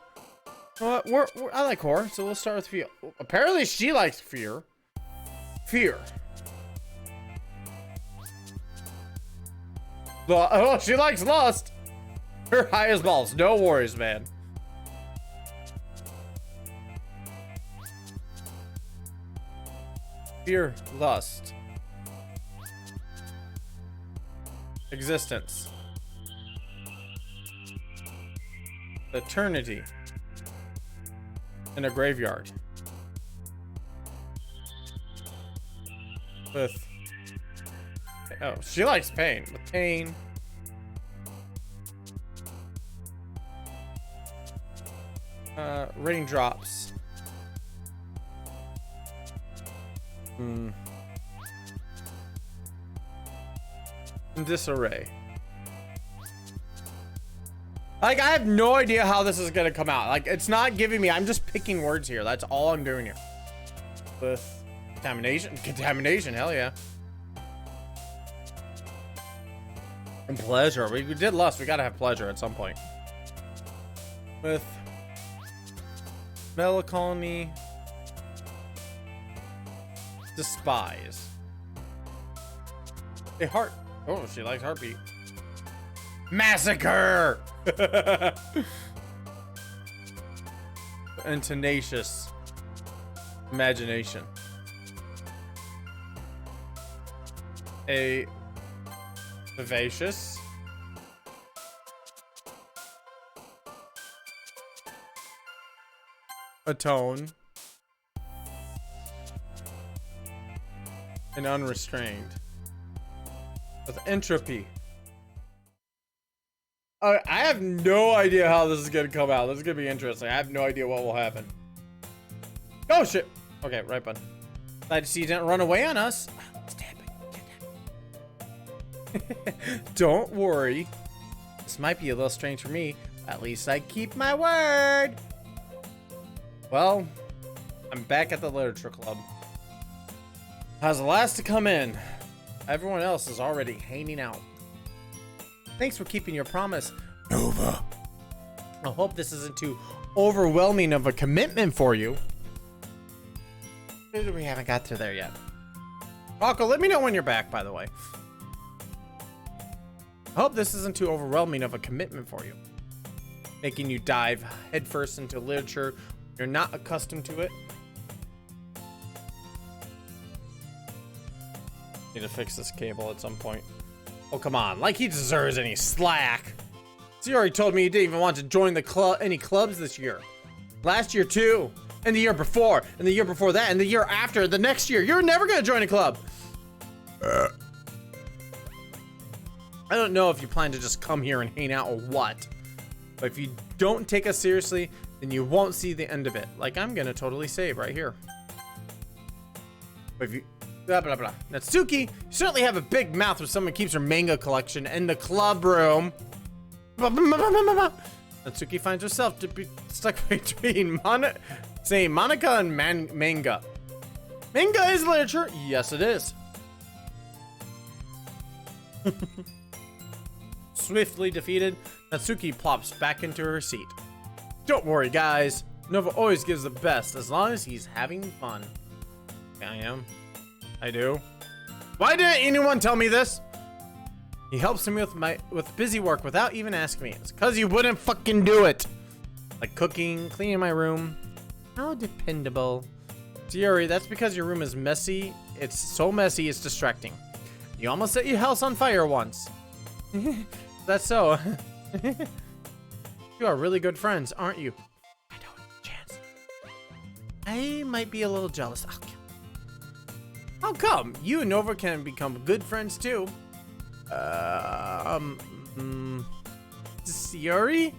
I like horror, so we'll start with fear. Apparently she likes fear. Fear. Oh, she likes lust. Her high as balls. No worries, man. Fear, lust. Existence. Eternity. In a graveyard. With... Oh, she likes pain. With pain. Raindrops. In disarray. Like, I have no idea how this is gonna come out. Like, it's not giving me. I'm just picking words here. That's all I'm doing here. With contamination. Hell yeah. And pleasure. We did lust. We gotta have pleasure at some point. With melancholy. Despise. A heart. Oh, she likes heartbeat. Massacre. And tenacious. Imagination. A vivacious. Atone. And unrestrained. With entropy. I have no idea how this is gonna come out. This is gonna be interesting. I have no idea what will happen. Oh shit. Okay, right button. Glad to see you didn't run away on us. Don't worry. This might be a little strange for me. At least I keep my word. Well, I'm back at the literature club. I was the last to come in. Everyone else is already hanging out. Thanks for keeping your promise, Nova. I hope this isn't too overwhelming of a commitment for you. We haven't got to there yet. Rocco, let me know when you're back, by the way. I hope this isn't too overwhelming of a commitment for you. Making you dive headfirst into literature. You're not accustomed to it. Need to fix this cable at some point. Oh, come on. Like he deserves any slack. So you already told me you didn't even want to join the club, any clubs this year. Last year, too. And the year before. And the year before that. And the year after. The next year. You're never going to join a club. I don't know if you plan to just come here and hang out or what. But if you don't take us seriously, then you won't see the end of it. Like I'm going to totally save right here. But if you... Blah, blah, blah. Natsuki, you certainly have a big mouth when someone keeps her manga collection in the club room. Natsuki finds herself to be stuck between saying Monica and manga. Manga is literature. Yes, it is. Swiftly defeated, Natsuki plops back into her seat. Don't worry, guys. Nova always gives the best as long as he's having fun. I am. I do. Why didn't anyone tell me this? He helps me with busy work without even asking me. It's because you wouldn't fucking do it. Like cooking, cleaning my room. How dependable. Sayori, that's because your room is messy. It's so messy, it's distracting. You almost set your house on fire once. That's so. You are really good friends, aren't you? I don't chance. I might be a little jealous. How come? You and Nova can become good friends too. Sayori?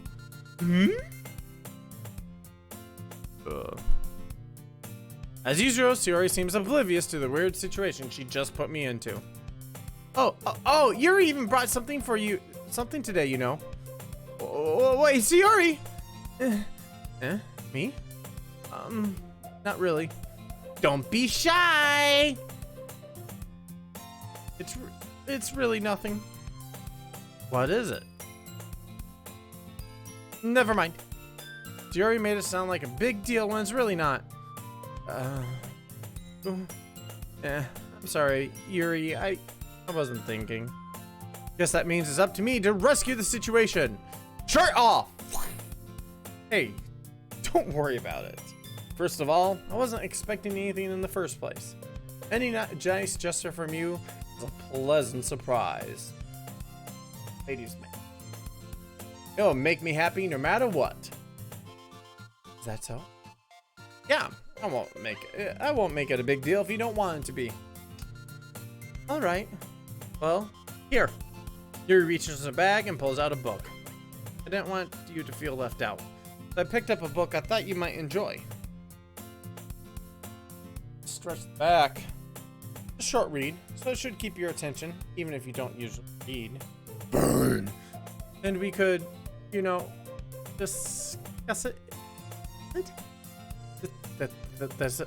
As usual, Sayori seems oblivious to the weird situation she just put me into. Oh, Yuri even brought something for you. Something today, you know. Oh, wait, Sayori? Me? Not really. Don't be shy. It's really nothing. What is it? Never mind. Sayori made it sound like a big deal when it's really not. I'm sorry, Yuri. I wasn't thinking. Guess that means it's up to me to rescue the situation. Shirt off! Hey, don't worry about it. First of all, I wasn't expecting anything in the first place. Any nice gesture from you is a pleasant surprise. Ladies, man. It'll make me happy no matter what. Is that so? Yeah, I won't make it a big deal if you don't want it to be. All right. Well, here. Yuri reaches in a bag and pulls out a book. I didn't want you to feel left out, so I picked up a book I thought you might enjoy. Stretch the back. A short read, so it should keep your attention, even if you don't usually read. Burn. And we could, you know, discuss it.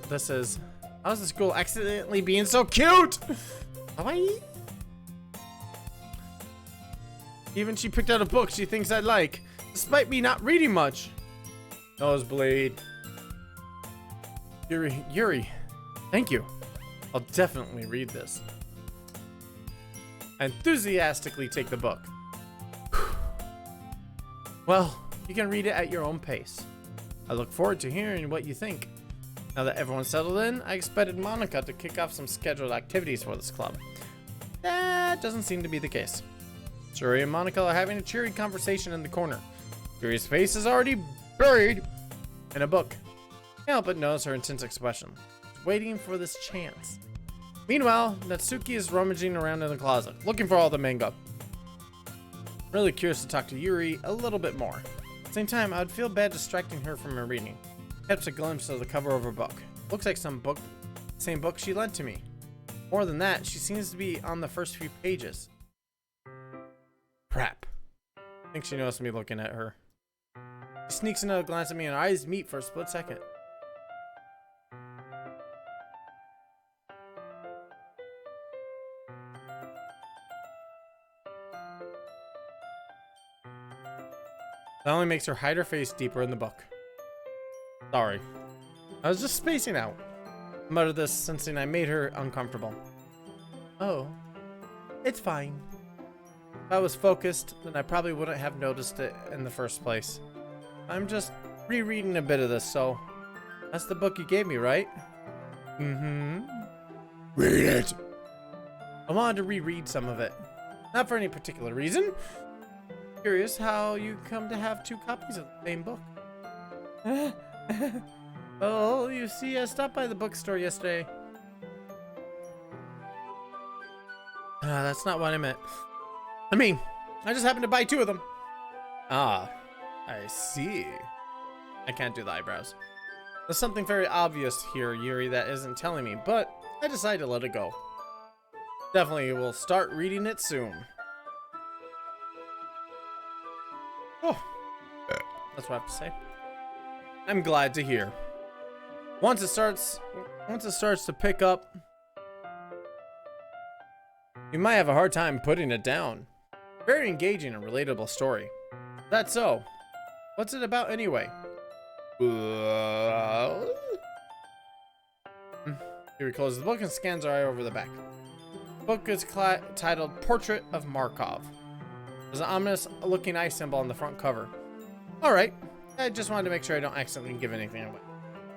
This is. How's the school accidentally being so cute? Hawaii? Even she picked out a book she thinks I'd like, despite me not reading much. Nosebleed. Yuri, thank you. I'll definitely read this. I enthusiastically take the book. Well, you can read it at your own pace. I look forward to hearing what you think. Now that everyone's settled in, I expected Monica to kick off some scheduled activities for this club. That doesn't seem to be the case. Shuri and Monica are having a cheery conversation in the corner. Shuri's face is already buried in a book. Can't help but notice her intense expression, waiting for this chance. Meanwhile, Natsuki is rummaging around in the closet, looking for all the manga. Really curious to talk to Yuri a little bit more. At the same time, I would feel bad distracting her from her reading. Catch a glimpse of the cover of her book. Looks like same book she lent to me. More than that, she seems to be on the first few pages. Crap. I think she noticed me looking at her. She sneaks another glance at me and our eyes meet for a split second. That only makes her hide her face deeper in the book. Sorry. I was just spacing out. I muttered this, sensing I made her uncomfortable. Oh. It's fine. If I was focused, then I probably wouldn't have noticed it in the first place. I'm just rereading a bit of this, so... That's the book you gave me, right? Mm-hmm. Read it! I wanted to reread some of it. Not for any particular reason. Curious how you come to have 2 copies of the same book. Oh, you see, I stopped by the bookstore yesterday. That's not what I meant. I mean, I just happened to buy 2 of them. Ah, I see. I can't do the eyebrows. There's something very obvious here, Yuri, that isn't telling me, but I decided to let it go. Definitely will start reading it soon. Oh, that's what I have to say. I'm glad to hear. Once it starts to pick up, you might have a hard time putting it down. Very engaging and relatable story. That's so. What's it about anyway? Yuri closes the book and scans her eye over the back. The book is titled Portrait of Markov. There's an ominous looking eye symbol on the front cover. Alright, I just wanted to make sure I don't accidentally give anything away.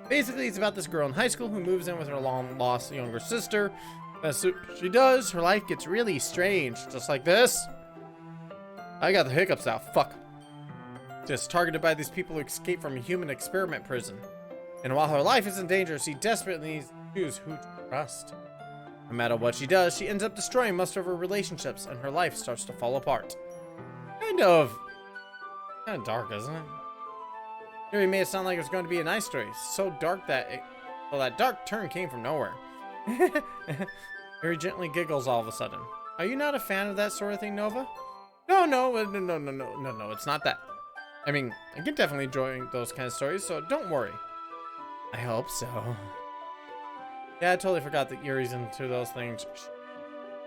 Basically, it's about this girl in high school who moves in with her long lost younger sister. As soon as she does, her life gets really strange, just like this. I got the hiccups now, fuck. Just targeted by these people who escaped from a human experiment prison. And while her life is in danger, she desperately needs to choose who to trust. No matter what she does, she ends up destroying most of her relationships, and her life starts to fall apart. Kind of dark, isn't it? Yuri made it sound like it was going to be a nice story. So dark that that dark turn came from nowhere. Yuri gently giggles all of a sudden. Are you not a fan of that sort of thing, Nova? No, it's not that. I mean, I can definitely enjoy those kind of stories, so don't worry. I hope so. Yeah, I totally forgot that Yuri's into those things.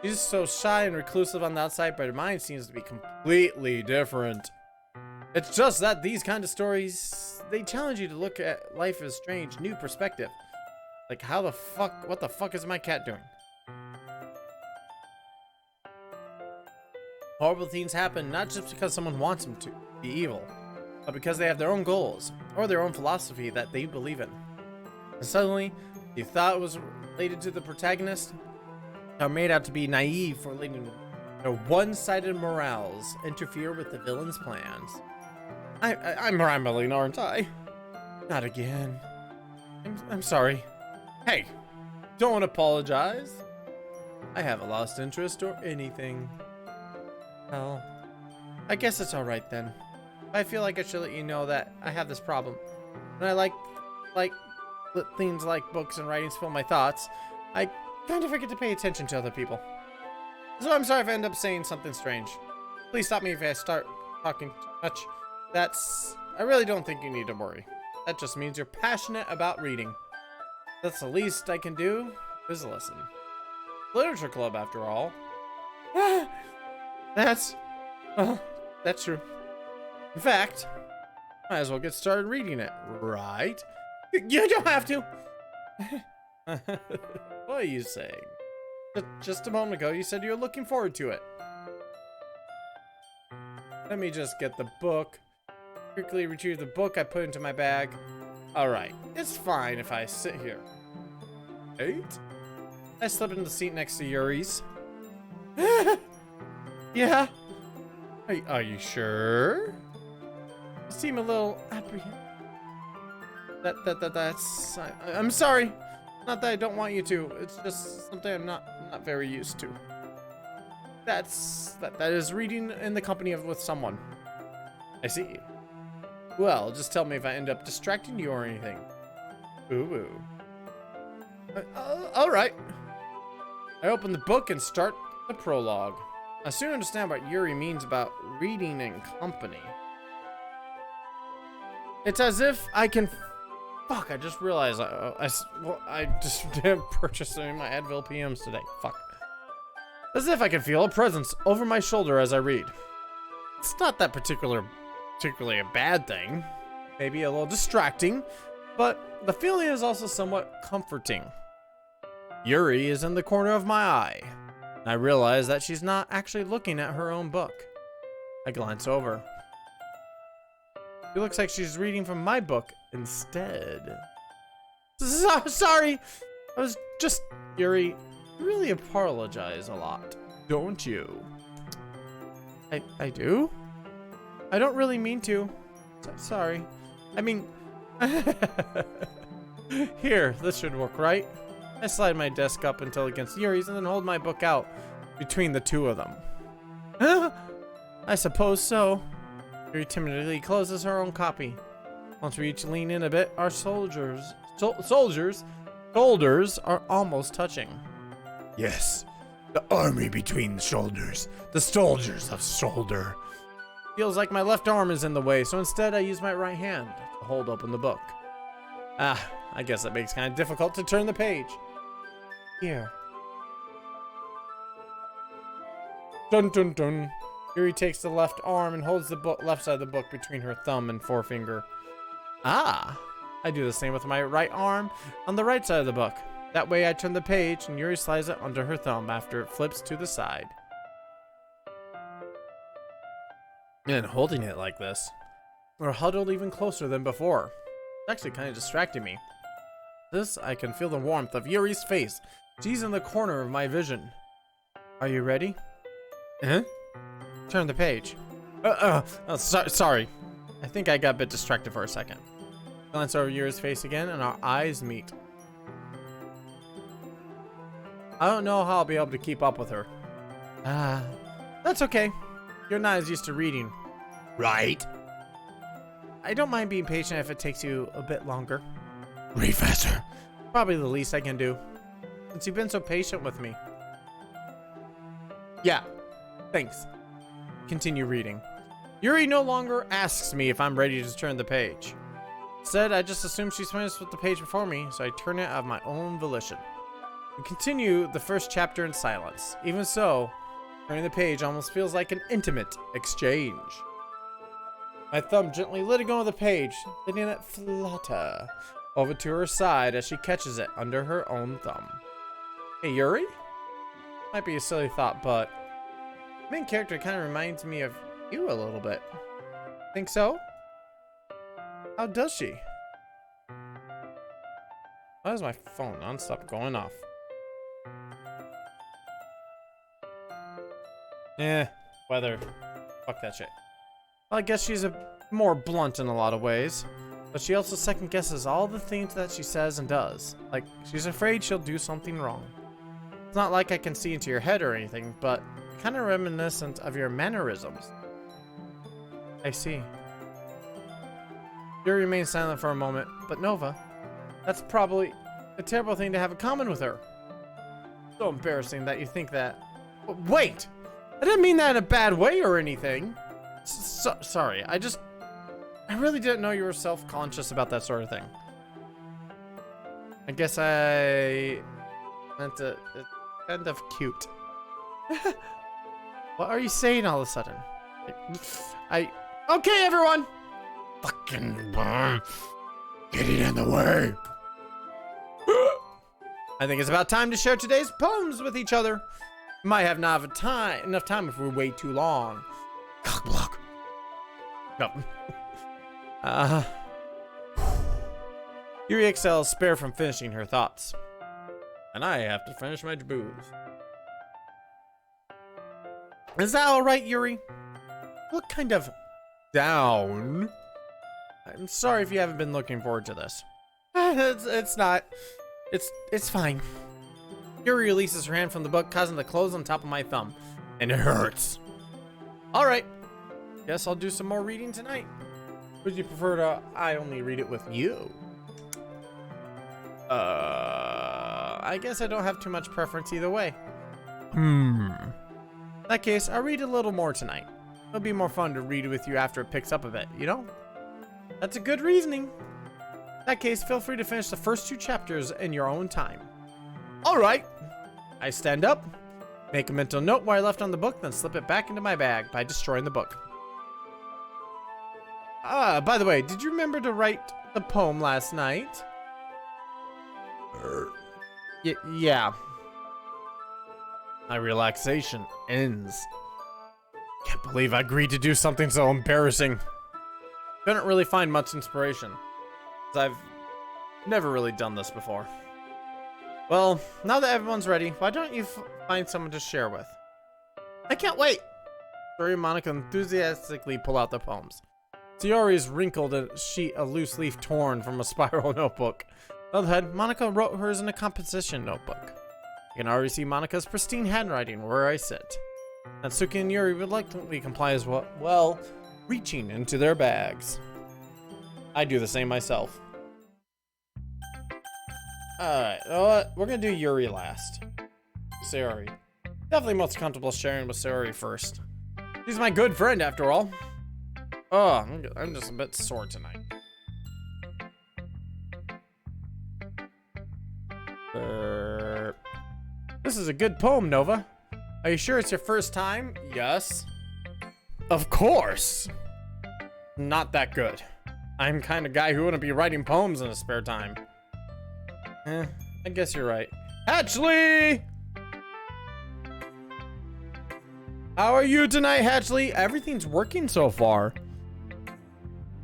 She's so shy and reclusive on the outside, but her mind seems to be completely different. It's just that these kind of stories, they challenge you to look at life as a strange, new perspective. Like, what the fuck is my cat doing? Horrible things happen not just because someone wants them to be evil, but because they have their own goals, or their own philosophy that they believe in. And suddenly, you thought it was related to the protagonist, are made out to be naive for letting their one-sided morals interfere with the villain's plans. I'm rambling, aren't I? Not again. I'm sorry. Hey, don't apologize. I haven't lost interest or anything. Well, I guess it's alright then. I feel like I should let you know that I have this problem. And I like things like books and writings fill my thoughts. I kind of forget to pay attention to other people. So I'm sorry if I end up saying something strange. Please stop me if I start talking too much. I really don't think you need to worry. That just means you're passionate about reading. That's the least I can do, is listen. Literature club, after all. That's true. In fact, might as well get started reading it, right? You don't have to. What are you saying? Just a moment ago, you said you were looking forward to it. Let me just get the book. Quickly retrieve the book I put into my bag. Alright, it's fine if I sit here. 8? I slip into the seat next to Yuri's. Yeah? Are you sure? You seem a little apprehensive. I'm sorry. Not that I don't want you to. It's just something I'm not very used to. that is reading in the company of with someone. I see. Well, just tell me if I end up distracting you or anything. Ooh. All right. I open the book and start the prologue. I soon understand what Yuri means about reading in company. It's as if I can. Fuck! I just realized I just didn't purchase any of my Advil PMs today. Fuck. As if I can feel a presence over my shoulder as I read. It's not that particularly a bad thing. Maybe a little distracting, but the feeling is also somewhat comforting. Yuri is in the corner of my eye. I realize that she's not actually looking at her own book. I glance over. It looks like she's reading from my book instead. Sorry! I was just... Yuri, you really apologize a lot, don't you? I do? I don't really mean to. Sorry. I mean... Here, this should work, right? I slide my desk up until against Yuri's and then hold my book out between the two of them. I suppose so. Yuri timidly closes her own copy. Once we each lean in a bit, our shoulders are almost touching. Yes, the army between the shoulders, the soldiers of shoulder. Feels like my left arm is in the way, so instead I use my right hand to hold open the book. I guess that makes it kind of difficult to turn the page. Here. Dun dun dun. Yuri takes the left arm and holds the left side of the book between her thumb and forefinger. I do the same with my right arm on the right side of the book. That way I turn the page and Yuri slides it under her thumb after it flips to the side. And holding it like this, we're huddled even closer than before. It's actually kind of distracting me. I can feel the warmth of Yuri's face. She's in the corner of my vision. Are you ready? Turn the page. Sorry. I think I got a bit distracted for a second. Glance over Yuri's face again and our eyes meet. I don't know how I'll be able to keep up with her. That's okay. You're not as used to reading. Right? I don't mind being patient if it takes you a bit longer. Read faster. Probably the least I can do, since you've been so patient with me. Yeah, thanks. Continue reading. Yuri no longer asks me if I'm ready to turn the page. Instead, I just assume she's finished with the page before me, so I turn it of my own volition. We continue the first chapter in silence. Even so, turning the page almost feels like an intimate exchange. My thumb gently letting go of the page, letting it flutter over to her side as she catches it under her own thumb. Hey, Yuri? Might be a silly thought, but the main character kind of reminds me of you a little bit. Think so? How does she? Why is my phone non-stop going off? Weather. Fuck that shit. Well, I guess she's more blunt in a lot of ways. But she also second guesses all the things that she says and does. Like, she's afraid she'll do something wrong. It's not like I can see into your head or anything, but kind of reminiscent of your mannerisms. I see. Yuri remains silent for a moment, but Nova, that's probably a terrible thing to have in common with her. So embarrassing that you think that. Wait! I didn't mean that in a bad way or anything. Sorry, I really didn't know you were self-conscious about that sort of thing. I guess I meant to. It's kind of cute. What are you saying all of a sudden? Okay, everyone! Fucking getting in the way. I think it's about time to share today's poems with each other. Might have not enough time if we wait too long. Cock block. No. Yuri excels spare from finishing her thoughts. And I have to finish my booze. Is that alright, Yuri? What kind of down? I'm sorry if you haven't been looking forward to this. It's not. It's fine. Yuri releases her hand from the book, causing the close on top of my thumb. and it hurts. All right. Guess I'll do some more reading tonight. Would you prefer to I only read it with you? I guess I don't have too much preference either way. In that case, I'll read a little more tonight. It'll be more fun to read with you after it picks up a bit, you know? That's a good reasoning. In that case, feel free to finish the first 2 chapters in your own time. All right. I stand up, make a mental note where I left on the book, then slip it back into my bag by destroying the book. By the way, did you remember to write the poem last night? Yeah. My relaxation ends. Can't believe I agreed to do something so embarrassing. Couldn't really find much inspiration, as I've never really done this before. Well, now that everyone's ready, why don't you find someone to share with? I can't wait! Sayori and Monica enthusiastically pull out their poems. Sayori's wrinkled a sheet of loose leaf torn from a spiral notebook. On the other hand, Monica wrote hers in a composition notebook. You can already see Monica's pristine handwriting where I sit. Natsuki and Yuri reluctantly comply as well, reaching into their bags. I do the same myself. Alright, you know what? We're gonna do Yuri last. Sayori. Definitely most comfortable sharing with Sayori first. She's my good friend after all. Oh, I'm just a bit sore tonight. This is a good poem, Nova. Are you sure it's your first time? Yes. Of course. Not that good. I'm kind of guy who wouldn't be writing poems in his spare time. I guess you're right. Hatchley! How are you tonight, Hatchley? Everything's working so far.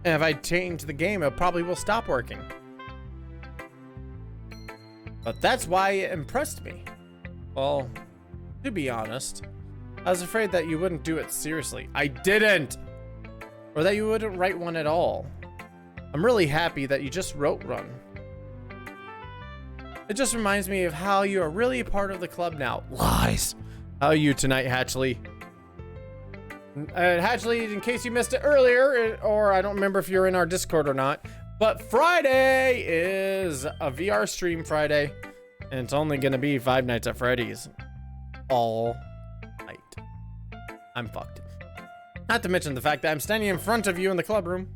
And if I change the game, it probably will stop working. But that's why it impressed me. Well, to be honest, I was afraid that you wouldn't do it seriously. I didn't! Or that you wouldn't write one at all. I'm really happy that you just wrote one. It just reminds me of how you are really a part of the club now. Lies! How are you tonight, Hatchley? Hatchley, in case you missed it earlier, or I don't remember if you're in our Discord or not, but Friday is a VR stream Friday, and it's only gonna be Five Nights at Freddy's all night. I'm fucked. Not to mention the fact that I'm standing in front of you in the club room.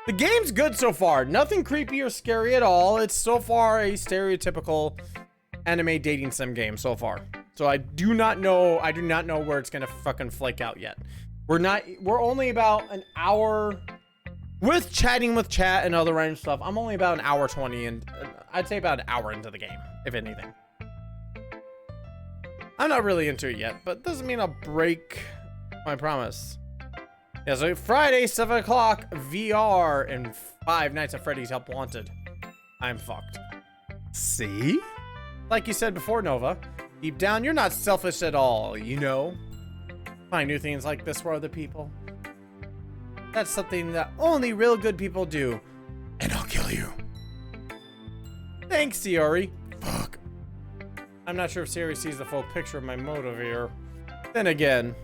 The game's good so far. Nothing creepy or scary at all. It's so far a stereotypical anime dating sim game so far. So I do not know where it's gonna fucking flake out yet. We're only about an hour with chatting with chat and other random stuff. I'm only about an hour 20, and I'd say about an hour into the game, if anything. I'm not really into it yet, but doesn't mean I'll break my promise. Yeah, so Friday, 7 o'clock, VR and Five Nights at Freddy's Help Wanted. I'm fucked. See? Like you said before, Nova, deep down, you're not selfish at all, you know? Find new things like this for other people. That's something that only real good people do. And I'll kill you. Thanks, Sayori. Fuck. I'm not sure if Sayori sees the full picture of my motive here. Then again,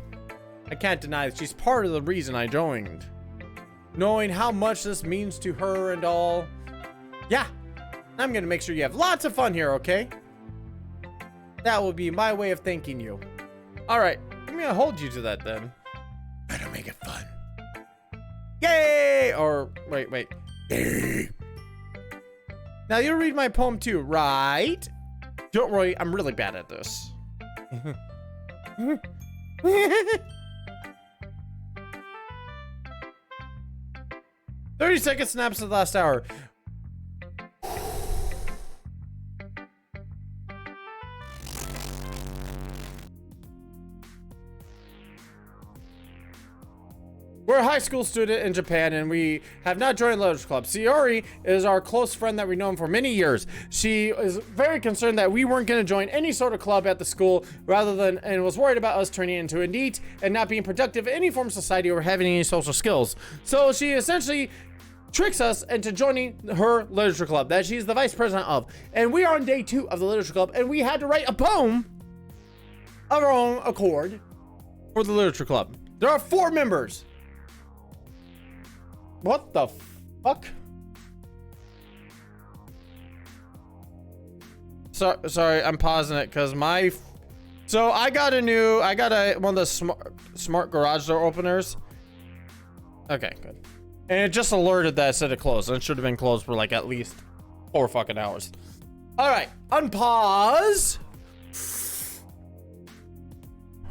I can't deny that she's part of the reason I joined. Knowing how much this means to her and all. Yeah, I'm gonna make sure you have lots of fun here, okay? That will be my way of thanking you. Alright, I'm gonna hold you to that then. Better make it fun. Yay! Or, wait. Yay! Now you'll read my poem too, right? Don't worry, I'm really bad at this. 30-second snaps of the last hour. We're a high school student in Japan, and we have not joined Literature Club. Sayori is our close friend that we've known for many years. She is very concerned that we weren't going to join any sort of club at the school, and was worried about us turning into a NEET and not being productive in any form of society or having any social skills. So she essentially tricks us into joining her literature club that she's the vice president of. And we are on day 2 of the literature club, and we had to write a poem of our own accord for the literature club. There are 4 members. What the fuck? Sorry, I'm pausing it because so I got one of the smart garage door openers. Okay, good. And it just alerted that it said it closed, and it should have been closed for like at least 4 fucking hours. All right, unpause.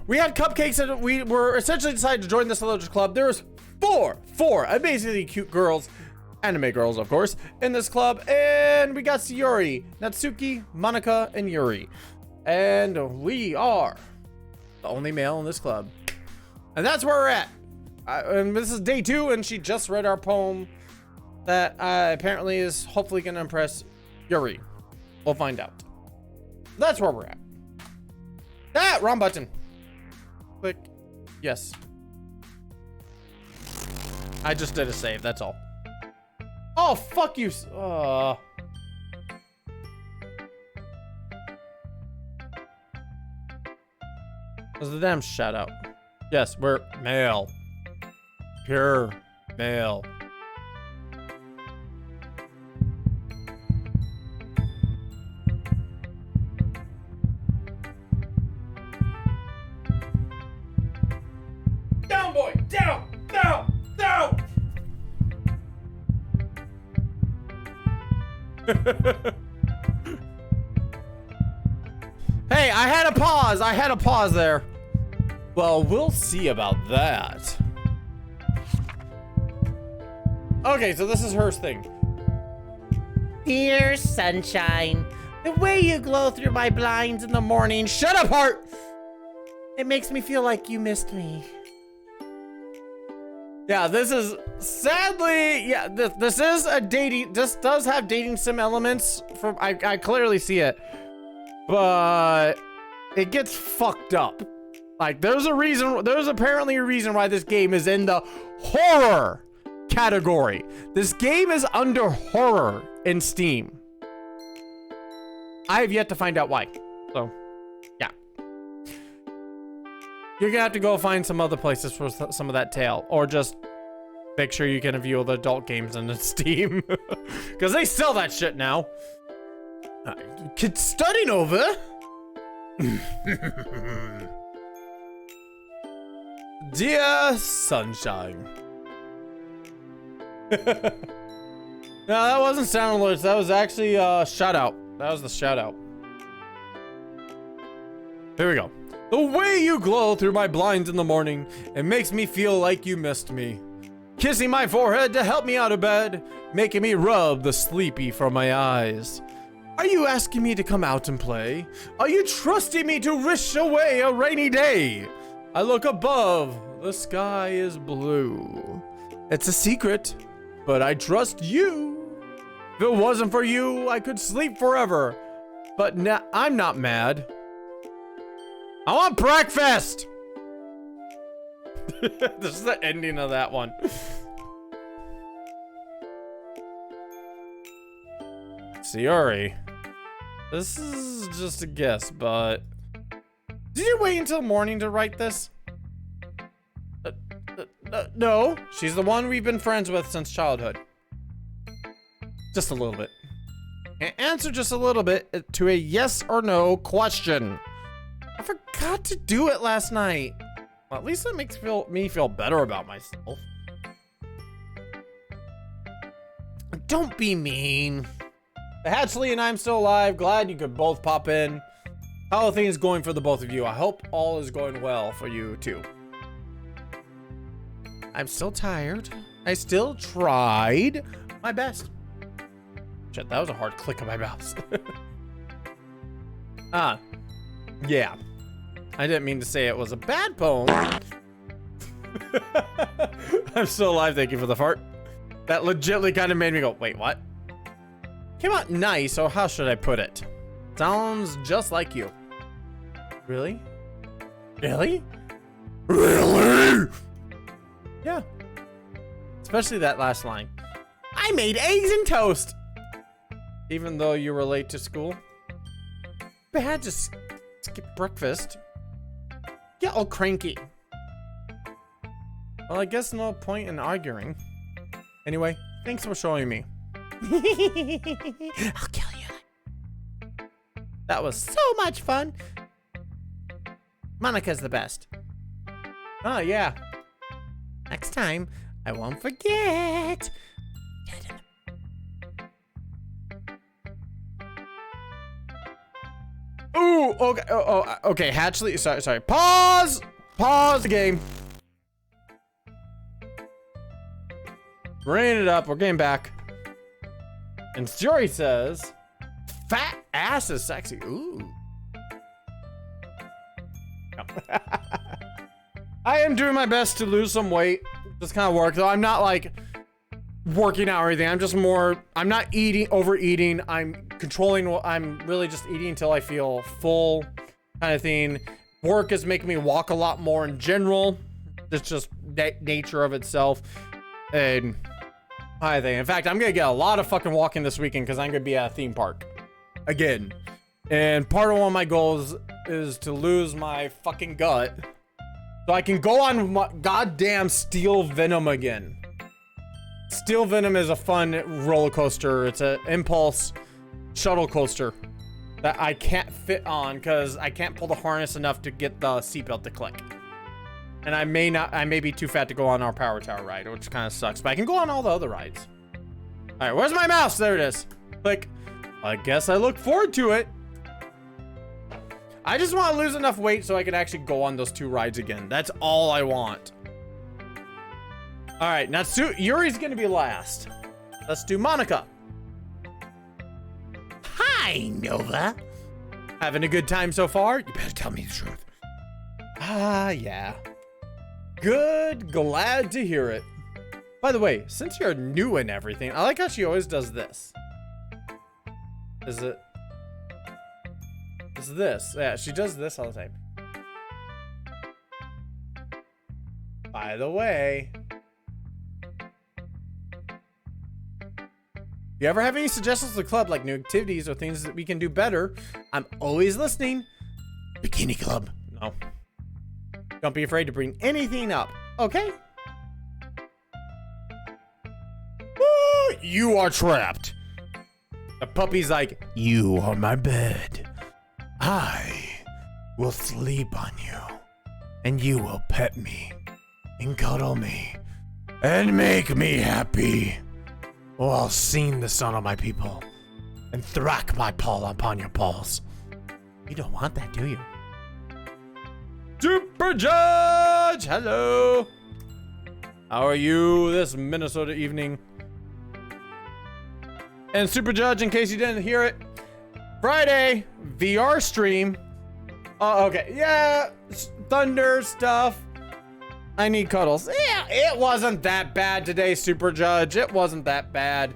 We had cupcakes and we were essentially decided to join this literature club. There was four amazingly cute girls, anime girls, of course, in this club. And we got Sayori, Natsuki, Monica, and Yuri. And we are the only male in this club. And that's where we're at. And this is day 2, and she just read our poem that apparently is hopefully going to impress Yuri. We'll find out. That's where we're at. Ah, wrong button. Click. Yes. I just did a save, that's all. Oh, fuck you. Was the damn shout out. Yes, we're male. Pure male. Down, boy! Down! Down! Down! Hey, I had a pause there. Well, we'll see about that. Okay, so this is her thing. Dear sunshine, the way you glow through my blinds in the morning, Shut up, Heart! it makes me feel like you missed me. Yeah, this is sadly, yeah, this is a dating, this does have dating sim elements from, I clearly see it, but it gets fucked up. Like, there's apparently a reason why this game is in the horror category. This game is under horror in Steam. I have yet to find out why. So, yeah. You're gonna have to go find some other places for some of that tale, or just make sure you can view the adult games on Steam, because they sell that shit now. Kids studying over. Dear sunshine. No, that wasn't sound alerts. That was actually shout out. That was the shout out. Here we go. The way you glow through my blinds in the morning, it makes me feel like you missed me. Kissing my forehead to help me out of bed, making me rub the sleepy from my eyes. Are you asking me to come out and play? Are you trusting me to wish away a rainy day? I look above, the sky is blue. It's a secret, but I trust you. If it wasn't for you, I could sleep forever. But now I'm not mad. I want breakfast! This is the ending of that one. Sayori. This is just a guess, but... Did you wait until morning to write this? No. She's the one we've been friends with since childhood. Just a little bit. Answer just a little bit to a yes or no question. I forgot to do it last night. Well, at least that makes me feel better about myself. Don't be mean. The Hatchley and I'm still alive. Glad you could both pop in. How are things going for the both of you? I hope all is going well for you too. I'm still tired. I still tried my best. Shit, that was a hard click of my mouse. Yeah. I didn't mean to say it was a bad poem. I'm still alive, thank you for the fart. That legitimately kind of made me go, wait, what? Came out nice, or how should I put it? Sounds just like you. Really? Really? Really? Yeah. Especially that last line. I made eggs and toast! Even though you were late to school. Bad, just skip breakfast. Get all cranky. Well, I guess no point in arguing. Anyway, thanks for showing me. I'll kill you. That was so much fun. Monica's the best. Oh, yeah. Next time, I won't forget. Ooh, okay. Okay. Hatchley, sorry. Pause the game. Bring it up. We're getting back. And Story says, fat ass is sexy. Ooh. I am doing my best to lose some weight. Just kind of work, though. I'm not like working out or anything. I'm just more, I'm not overeating. I'm controlling what I'm really just eating until I feel full kind of thing. Work is making me walk a lot more in general. It's just nature of itself. And I think, in fact, I'm gonna get a lot of fucking walking this weekend because I'm gonna be at a theme park again. And part of one of my goals is to lose my fucking gut so I can go on my goddamn Steel Venom again. Steel Venom is a fun roller coaster. It's an impulse shuttle coaster that I can't fit on because I can't pull the harness enough to get the seatbelt to click. And I may be too fat to go on our Power Tower ride, which kind of sucks, but I can go on all the other rides. All right, where's my mouse? There it is. Click. I guess I look forward to it. I just want to lose enough weight so I can actually go on those 2 rides again. That's all I want. All right, now Yuri's gonna be last. Let's do Monica. Hi, Nova. Having a good time so far? You better tell me the truth. Yeah. Good, glad to hear it. By the way, since you're new and everything, I like how she always does this. Is this? Yeah, she does this all the time. By the way, you ever have any suggestions for the club, like new activities or things that we can do better? I'm always listening. Bikini Club. No. Don't be afraid to bring anything up, okay? Woo, you are trapped. The puppy's like, You are my bed. I will sleep on you. And you will pet me and cuddle me and make me happy while sing the song of my people and thrack my paw upon your paws. You don't want that, do you? Super Judge! Hello! How are you this Minnesota evening? And Super Judge, in case you didn't hear it, Friday, VR stream. Oh, okay. Yeah, thunder stuff. I need cuddles. Yeah, it wasn't that bad today, Super Judge. It wasn't that bad.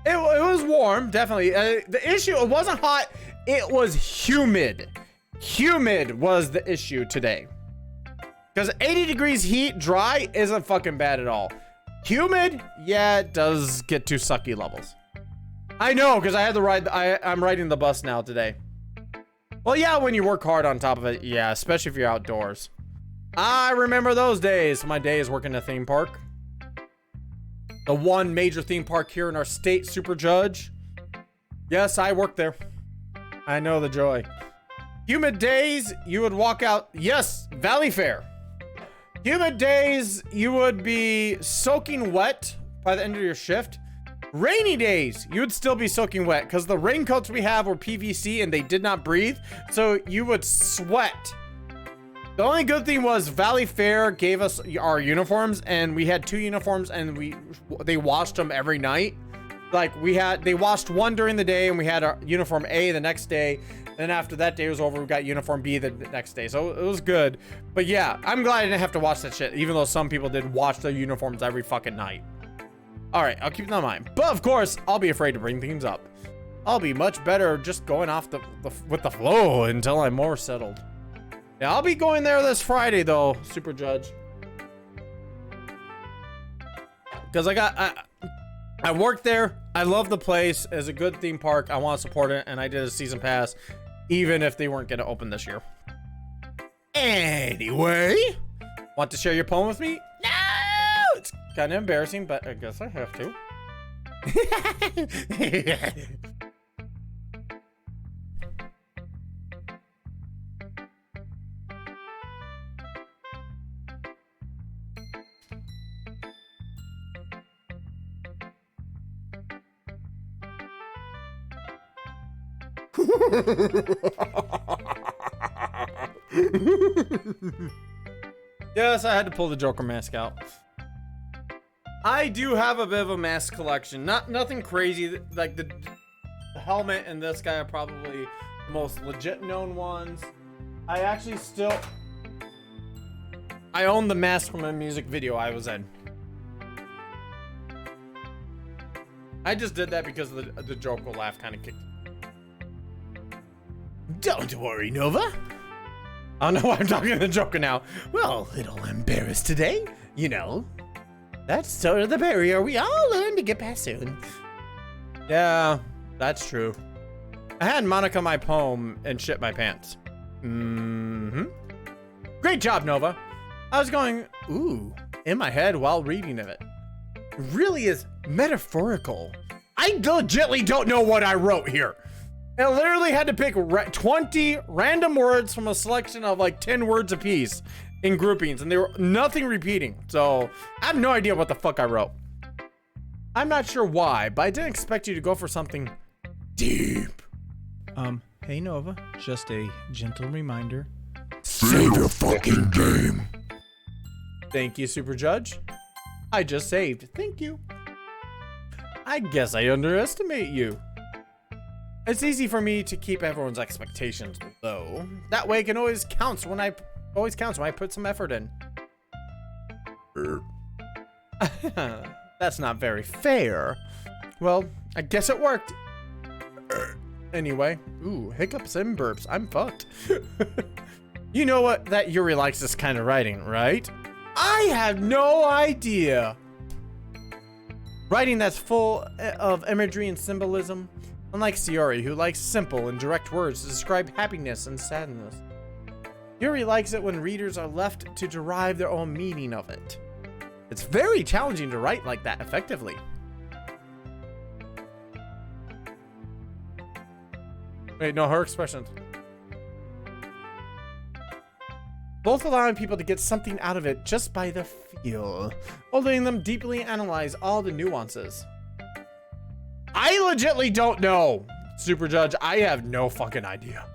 It was warm, definitely. The issue, it wasn't hot. It was humid. Humid was the issue today. Because 80 degrees heat, dry, isn't fucking bad at all. Humid, yeah, it does get to sucky levels. I know, because I had to ride, I'm riding the bus now today. Well, yeah, when you work hard on top of it, yeah, especially if you're outdoors. I remember those days. My days working a theme park. The one major theme park here in our state, Super Judge. Yes, I worked there. I know the joy. Humid days, you would walk out. Yes, Valley Fair. Humid days, you would be soaking wet by the end of your shift. Rainy days, you would still be soaking wet because the raincoats we have were PVC and they did not breathe. So you would sweat. The only good thing was Valley Fair gave us our uniforms and we had 2 uniforms and they washed them every night. Like they washed one during the day and we had our uniform A the next day. Then after that day was over, we got uniform B the next day. So it was good. But yeah, I'm glad I didn't have to watch that shit, even though some people did watch their uniforms every fucking night. All right, I'll keep that in mind. But of course, I'll be afraid to bring things up. I'll be much better just going off with the flow until I'm more settled. Yeah, I'll be going there this Friday though, Super Judge. Because I worked there. I love the place. It's a good theme park. I want to support it, and I did a season pass, even if they weren't going to open this year. Anyway, want to share your poem with me? No! It's kind of embarrassing, but I guess I have to. Yes, I had to pull the Joker mask out. I do have a bit of a mask collection. Nothing crazy. Like the helmet and this guy are probably the most legit known ones. I actually still own the mask from a music video I was in. I just did that because the Joker laugh kind of kicked. Don't worry, Nova. I don't know why I'm talking to the Joker now. Well, a little embarrassed today, you know. That's sort of the barrier we all learn to get past soon. Yeah, that's true. I had Monica my poem and shit my pants. Great job, Nova. I was going, ooh, in my head while reading of it. It really is metaphorical. I legitimately don't know what I wrote here. I literally had to pick 20 random words from a selection of like 10 words apiece in groupings, and they were nothing repeating. So I have no idea what the fuck I wrote. I'm not sure why, but I didn't expect you to go for something deep. Hey Nova, just a gentle reminder. Save your fucking game. Thank you, Super Judge. I just saved. Thank you. I guess I underestimate you. It's easy for me to keep everyone's expectations low. That way it can always counts when I put some effort in. That's not very fair. Well, I guess it worked. Anyway, ooh, hiccups and burps. I'm fucked. You know what? That Yuri likes this kind of writing, right? I have no idea. Writing that's full of imagery and symbolism. Unlike Sayori, who likes simple and direct words to describe happiness and sadness. Yuri likes it when readers are left to derive their own meaning of it. It's very challenging to write like that effectively. Wait, no, her expressions. Both allowing people to get something out of it just by the feel, while letting them deeply analyze all the nuances. I legitimately don't know, Super Judge. I have no fucking idea.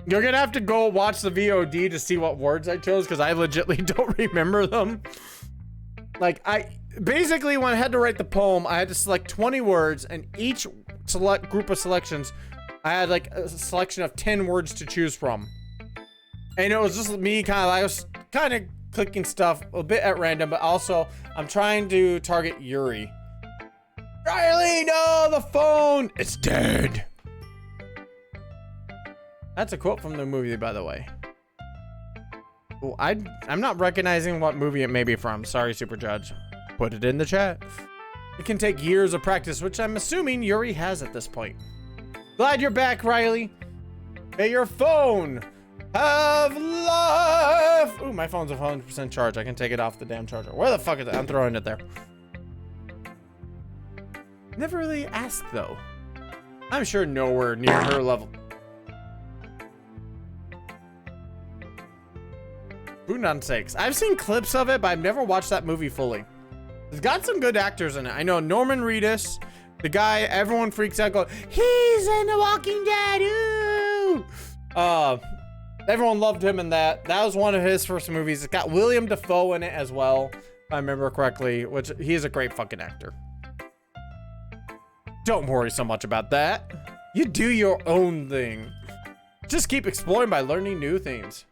You're gonna have to go watch the VOD to see what words I chose, because I legitimately don't remember them. Like, basically, when I had to write the poem, I had to select 20 words, and each group of selections, I had like a selection of 10 words to choose from. And it was just me I was kind of clicking stuff a bit at random, but also I'm trying to target Yuri. Riley, no, the phone! It's dead. That's a quote from the movie, by the way. Well, I'm not recognizing what movie it may be from. Sorry, Super Judge. Put it in the chat. It can take years of practice, which I'm assuming Yuri has at this point. Glad you're back, Riley. Hey, your phone. Have life. Ooh, my phone's 100% charged. I can take it off the damn charger. Where the fuck is it? I'm throwing it there. Never really asked, though. I'm sure nowhere near her level. Boondown sakes. I've seen clips of it, but I've never watched that movie fully. It's got some good actors in it. I know Norman Reedus, the guy everyone freaks out going, he's in The Walking Dead, ooh! Everyone loved him in that. That was one of his first movies. It's got William Dafoe in it as well, if I remember correctly, which he is a great fucking actor. Don't worry so much about that. You do your own thing. Just keep exploring by learning new things.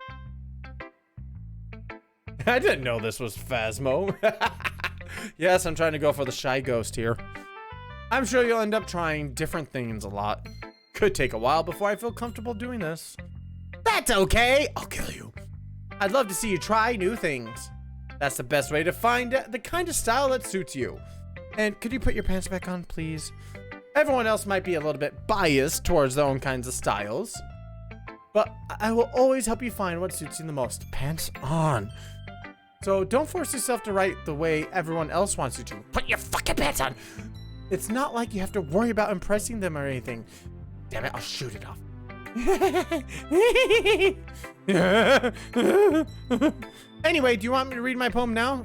I didn't know this was Phasmo. Yes, I'm trying to go for the shy ghost here. I'm sure you'll end up trying different things a lot. Could take a while before I feel comfortable doing this. That's okay. I'll kill you. I'd love to see you try new things. That's the best way to find the kind of style that suits you. And could you put your pants back on, please? Everyone else might be a little bit biased towards their own kinds of styles. but I will always help you find what suits you the most. Pants on. So don't force yourself to write the way everyone else wants you to. Put your fucking pants on. It's not like you have to worry about impressing them or anything. Damn it, I'll shoot it off. Anyway, do you want me to read my poem now?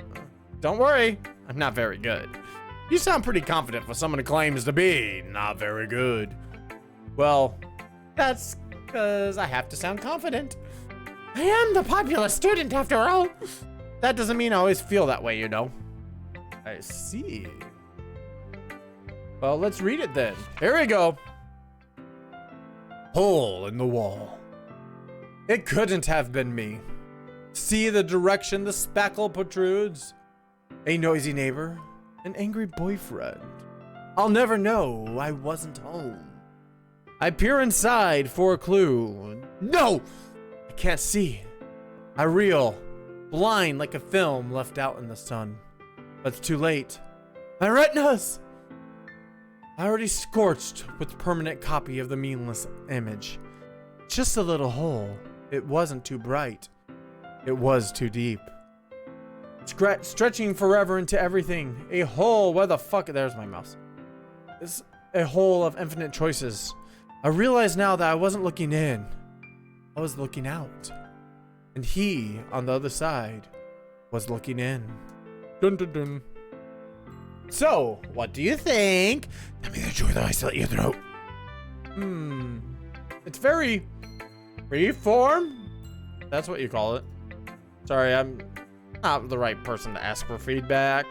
Don't worry, I'm not very good. You sound pretty confident for someone who claims to be not very good. Well, that's because I have to sound confident. I am the popular student after all. That doesn't mean I always feel that way, you know. I see. Well, let's read it then. Here we go. Hole in the wall. It couldn't have been me. See the direction the spackle protrudes? A noisy neighbor, an angry boyfriend. I'll never know I wasn't home. I peer inside for a clue. No! I can't see. I reel, blind like a film left out in the sun. But it's too late. My retinas! I already scorched with permanent copy of the meaningless image. Just a little hole. It wasn't too bright. It was too deep. Stretching forever into everything. A hole. Where the fuck? There's my mouse. It's a hole of infinite choices. I realize now that I wasn't looking in. I was looking out. And he, on the other side, was looking in. Dun dun dun. So, what do you think? Tell me the truth, I slit your throat. It's very freeform. That's what you call it. Sorry, I'm not the right person to ask for feedback.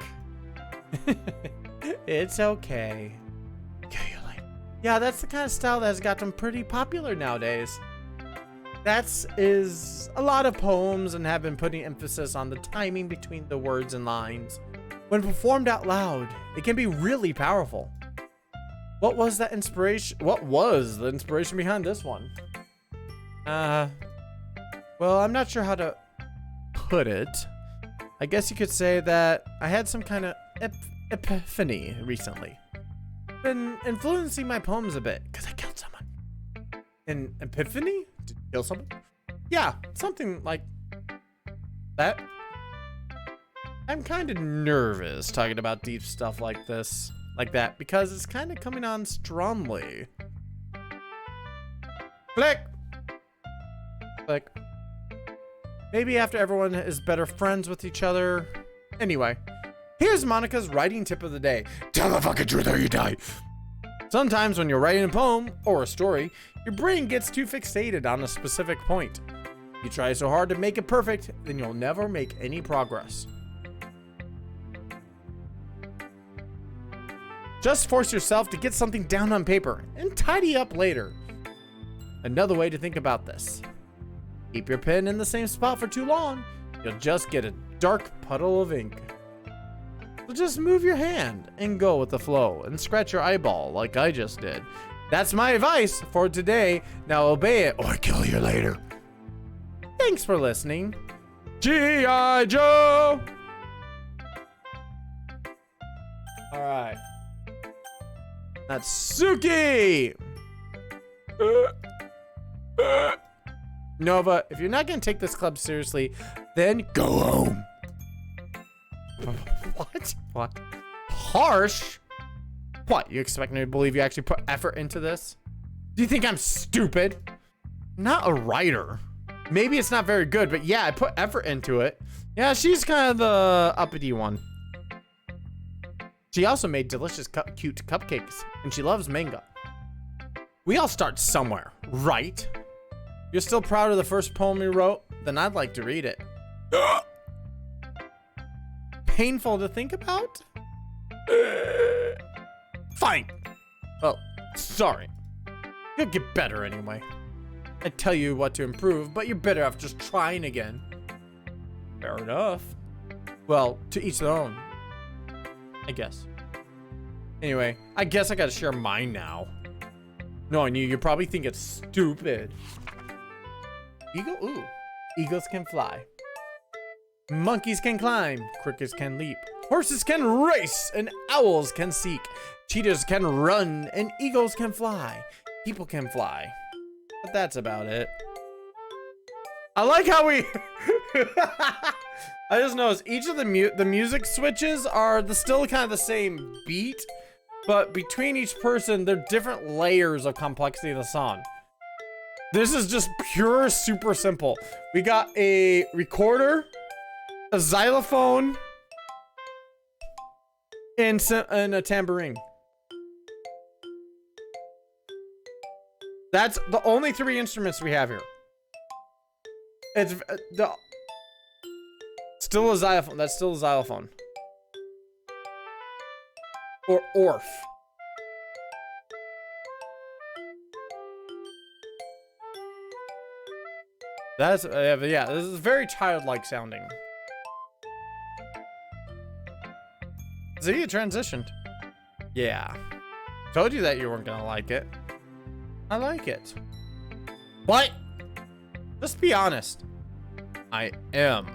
It's okay. Yeah, that's the kind of style that has gotten pretty popular nowadays. Is a lot of poems and have been putting emphasis on the timing between the words and lines. When performed out loud, it can be really powerful. What was the inspiration behind this one? Well, I'm not sure how to put it. I guess you could say that I had some kind of epiphany recently. Been influencing my poems a bit because I killed someone. An epiphany? Did you kill someone? Yeah, something like that. I'm kind of nervous talking about deep stuff like that, because it's kind of coming on strongly. Click! Click. Maybe after everyone is better friends with each other. Anyway, here's Monica's writing tip of the day. Tell the fucking truth or you die. Sometimes when you're writing a poem or a story, your brain gets too fixated on a specific point. You try so hard to make it perfect, then you'll never make any progress. Just force yourself to get something down on paper and tidy up later. Another way to think about this. Keep your pen in the same spot for too long, you'll just get a dark puddle of ink. So just move your hand and go with the flow and scratch your eyeball like I just did. That's my advice for today. Now obey it or kill you later. Thanks for listening. G.I. Joe! Alright. Natsuki! Nova, if you're not gonna take this club seriously, then Go home. What? What? Harsh? What? You expect me to believe you actually put effort into this? Do you think I'm stupid? I'm not a writer. Maybe it's not very good, but yeah, I put effort into it. Yeah, she's kind of the uppity one. She also made delicious, cute cupcakes, and she loves manga. We all start somewhere, right? You're still proud of the first poem you wrote? Then I'd like to read it. Painful to think about? Fine. Well, sorry. You'll get better anyway. I tell you what to improve, but you're better off just trying again. Fair enough. Well, to each their own, I guess. Anyway, I guess I gotta share mine now. Knowing you probably think it's stupid. Eagle? Ooh. Eagles can fly. Monkeys can climb. Crickets can leap. Horses can race. And owls can seek. Cheetahs can run. And eagles can fly. People can fly. But that's about it. I like how we. I just noticed each of the music switches are still kind of the same beat, but between each person, they're different layers of complexity of the song. This is just pure, super simple. We got a recorder, a xylophone, and a tambourine. That's the only 3 instruments we have here. It's still a xylophone. That's still a xylophone. Or orf. That's yeah. This is very childlike sounding. See, it transitioned. Yeah. Told you that you weren't gonna like it. I like it. What? Just be honest. I am.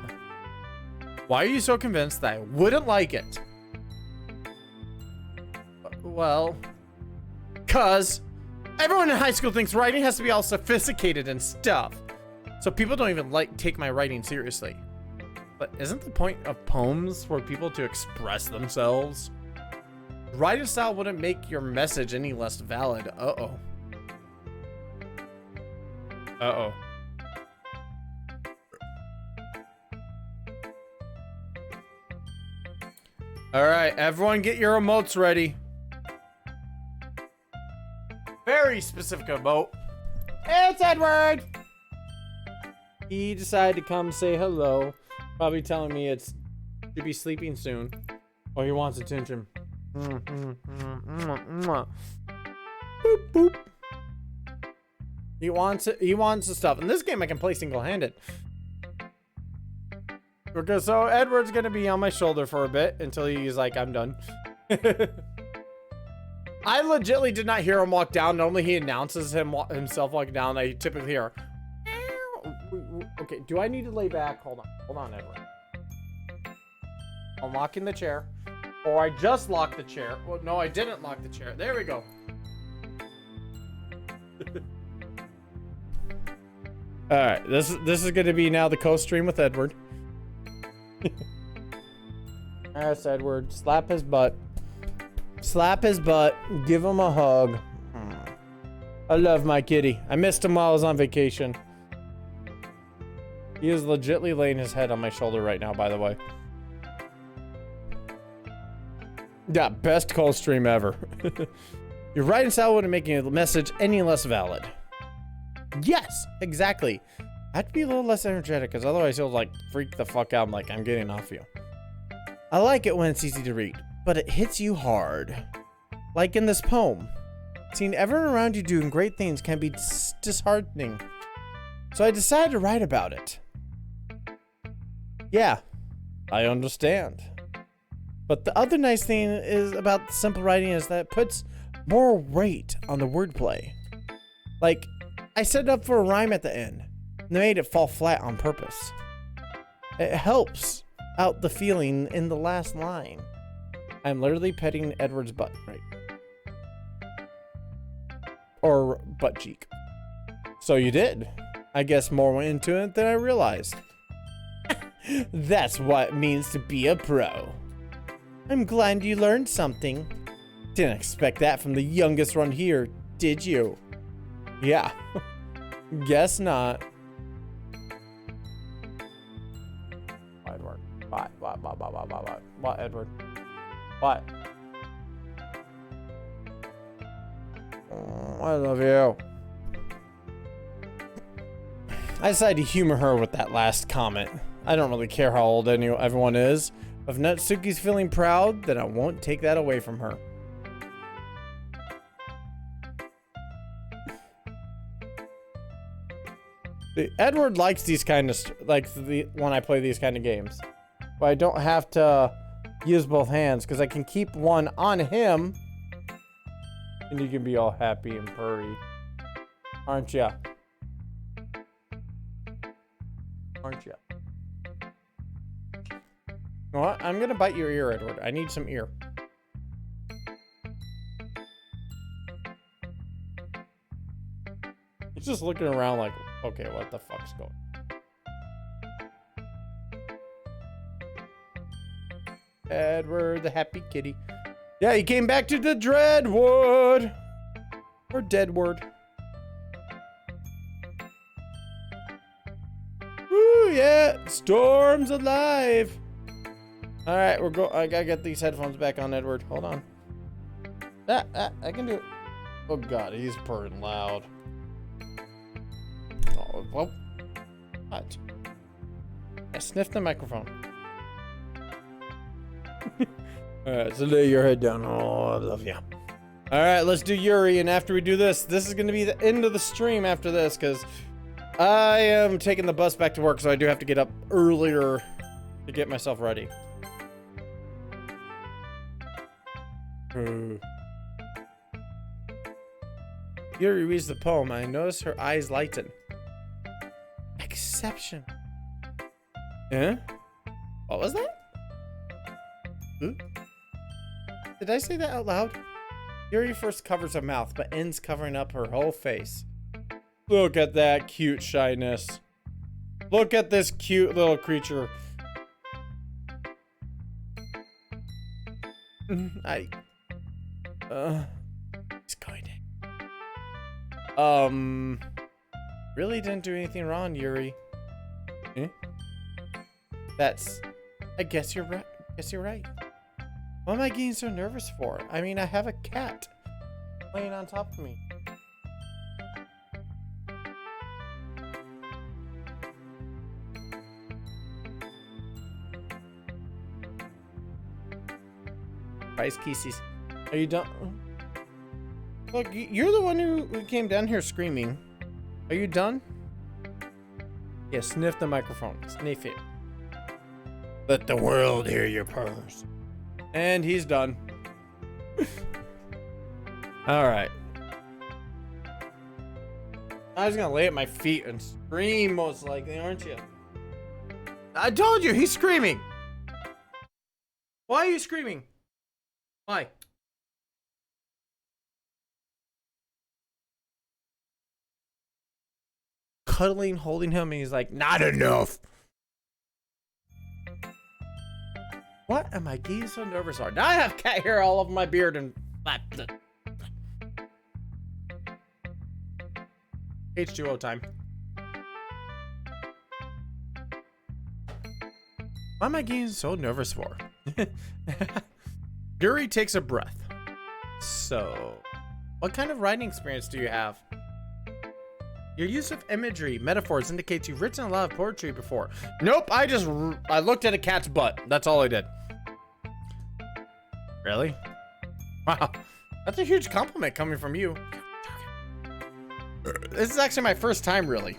Why are you so convinced that I wouldn't like it? Well, cause everyone in high school thinks writing has to be all sophisticated and stuff. So people don't even take my writing seriously. But isn't the point of poems for people to express themselves? Writing style wouldn't make your message any less valid. Uh-oh. Uh-oh. All right, everyone get your emotes ready. Very specific emote. It's Edward! He decided to come say hello. Probably telling me should be sleeping soon. Oh, he wants attention. Boop, boop. He wants it. He wants the stuff. In this game, I can play single-handed. Because so Edward's gonna be on my shoulder for a bit until he's like, I'm done. I legitimately did not hear him walk down. Normally he announces himself walking down. I typically hear. Okay, do I need to lay back? Hold on, Edward. I'm locking the chair. Or I just locked the chair. Well, no, I didn't lock the chair. There we go. All right, this is going to be now the co-stream with Edward. Yes, Edward, slap his butt. Slap his butt. Give him a hug. I love my kitty. I missed him while I was on vacation. He is legitimately laying his head on my shoulder right now, by the way. Yeah, best call stream ever. Your writing style wouldn't make your message any less valid. Yes, exactly. I have to be a little less energetic, because otherwise he'll like freak the fuck out. I'm like, I'm getting off you. I like it when it's easy to read, but it hits you hard. Like in this poem. Seeing everyone around you doing great things can be disheartening. So I decided to write about it. Yeah, I understand. But the other nice thing is about simple writing is that it puts more weight on the wordplay. Like, I set it up for a rhyme at the end, and they made it fall flat on purpose. It helps out the feeling in the last line. I'm literally petting Edward's butt, right? Or butt cheek. So you did. I guess more went into it than I realized. That's what it means to be a pro. I'm glad you learned something. Didn't expect that from the youngest one here, did you? Yeah. Guess not. Edward. What, Edward? What? Oh, I love you. I decided to humor her with that last comment. I don't really care how old everyone is. If Natsuki's feeling proud, then I won't take that away from her. Edward likes these kind of when I play these kind of games, but I don't have to use both hands because I can keep one on him, and you can be all happy and purry, aren't ya? Aren't ya? You know what? I'm gonna bite your ear, Edward. I need some ear. He's just looking around like, okay, what the fuck's going on? Edward, the happy kitty. Yeah, he came back to the Dreadwood. Or Deadwood. Woo, yeah. Storm's alive. All right, I gotta get these headphones back on, Edward. Hold on. I can do it. Oh, God, he's purring loud. Oh, well. What? I sniffed the microphone. Alright, so lay your head down. Oh, I love you. Alright, let's do Yuri, and after we do this is gonna be the end of the stream after this, because I am taking the bus back to work, so I do have to get up earlier to get myself ready. Yuri reads the poem, and I notice her eyes lighten. Exception. Yeah? What was that? Huh? Did I say that out loud? Yuri first covers her mouth, but ends covering up her whole face. Look at that cute shyness. Look at this cute little creature. He's going in. Really didn't do anything wrong, Yuri. Eh? I guess you're right. What am I getting so nervous for? I mean, I have a cat laying on top of me. Price Kisses. Are you done? Look, you're the one who came down here screaming. Are you done? Yeah, sniff the microphone. Sniff it. Let the world hear your purrs. And he's done. Alright. I was gonna lay at my feet and scream, most likely, aren't you? I told you, he's screaming! Why are you screaming? Why? Cuddling, holding him, and he's like, not enough! What am I getting so nervous for? Now I have cat hair all over my beard and... H2O time. What am I getting so nervous for? Yuri takes a breath. So, what kind of writing experience do you have? Your use of imagery, metaphors indicates you've written a lot of poetry before. Nope, I looked at a cat's butt. That's all I did. Really? Wow, that's a huge compliment coming from you. This is actually my first time, really.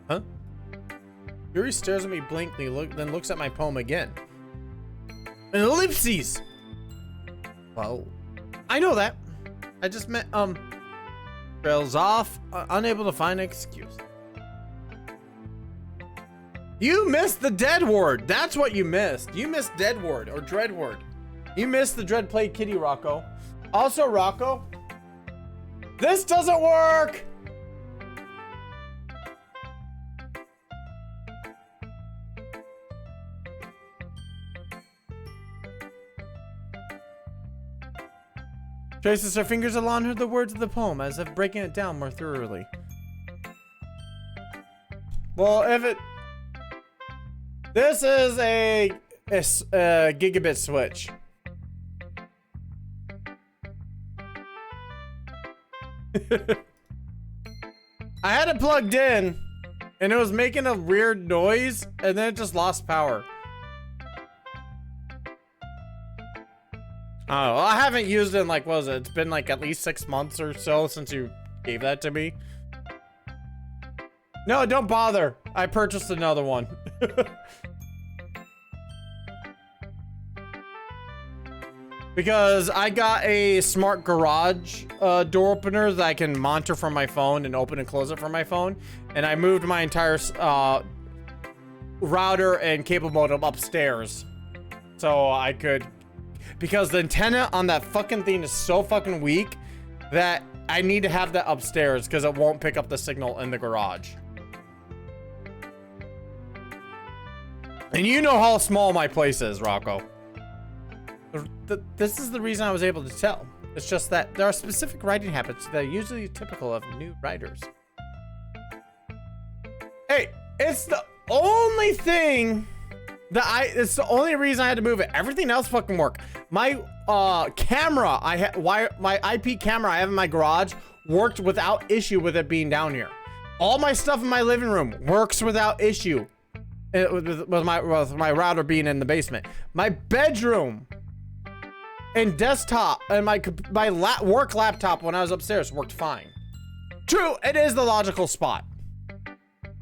Huh? Yuri stares at me blankly, then looks at my poem again. An ellipses! Well, I know that. I just meant, trails off, unable to find an excuse. You missed the dead word. That's what you missed. You missed dead word or dread word. You missed the dread play kitty, Rocco. Also, Rocco, this doesn't work. Traces her fingers along the words of the poem as if breaking it down more thoroughly. Well, if it... This is a gigabit switch. I had it plugged in, and it was making a weird noise, and then it just lost power. Oh, I haven't used it in like, what was it? It's been like at least 6 months or so since you gave that to me. No, don't bother. I purchased another one. Because I got a smart garage door opener that I can monitor from my phone and open and close it from my phone. And I moved my entire router and cable modem upstairs. So I could... Because the antenna on that fucking thing is so fucking weak that I need to have that upstairs because it won't pick up the signal in the garage. And you know how small my place is, Rocco. This is the reason I was able to tell. It's just that there are specific writing habits that are usually typical of new writers. Hey, it's the only thing that it's the only reason I had to move it. Everything else fucking worked. My camera, my IP camera I have in my garage worked without issue with it being down here. All my stuff in my living room works without issue with my router being in the basement. My bedroom and desktop and my work laptop when I was upstairs worked fine. True, it is the logical spot.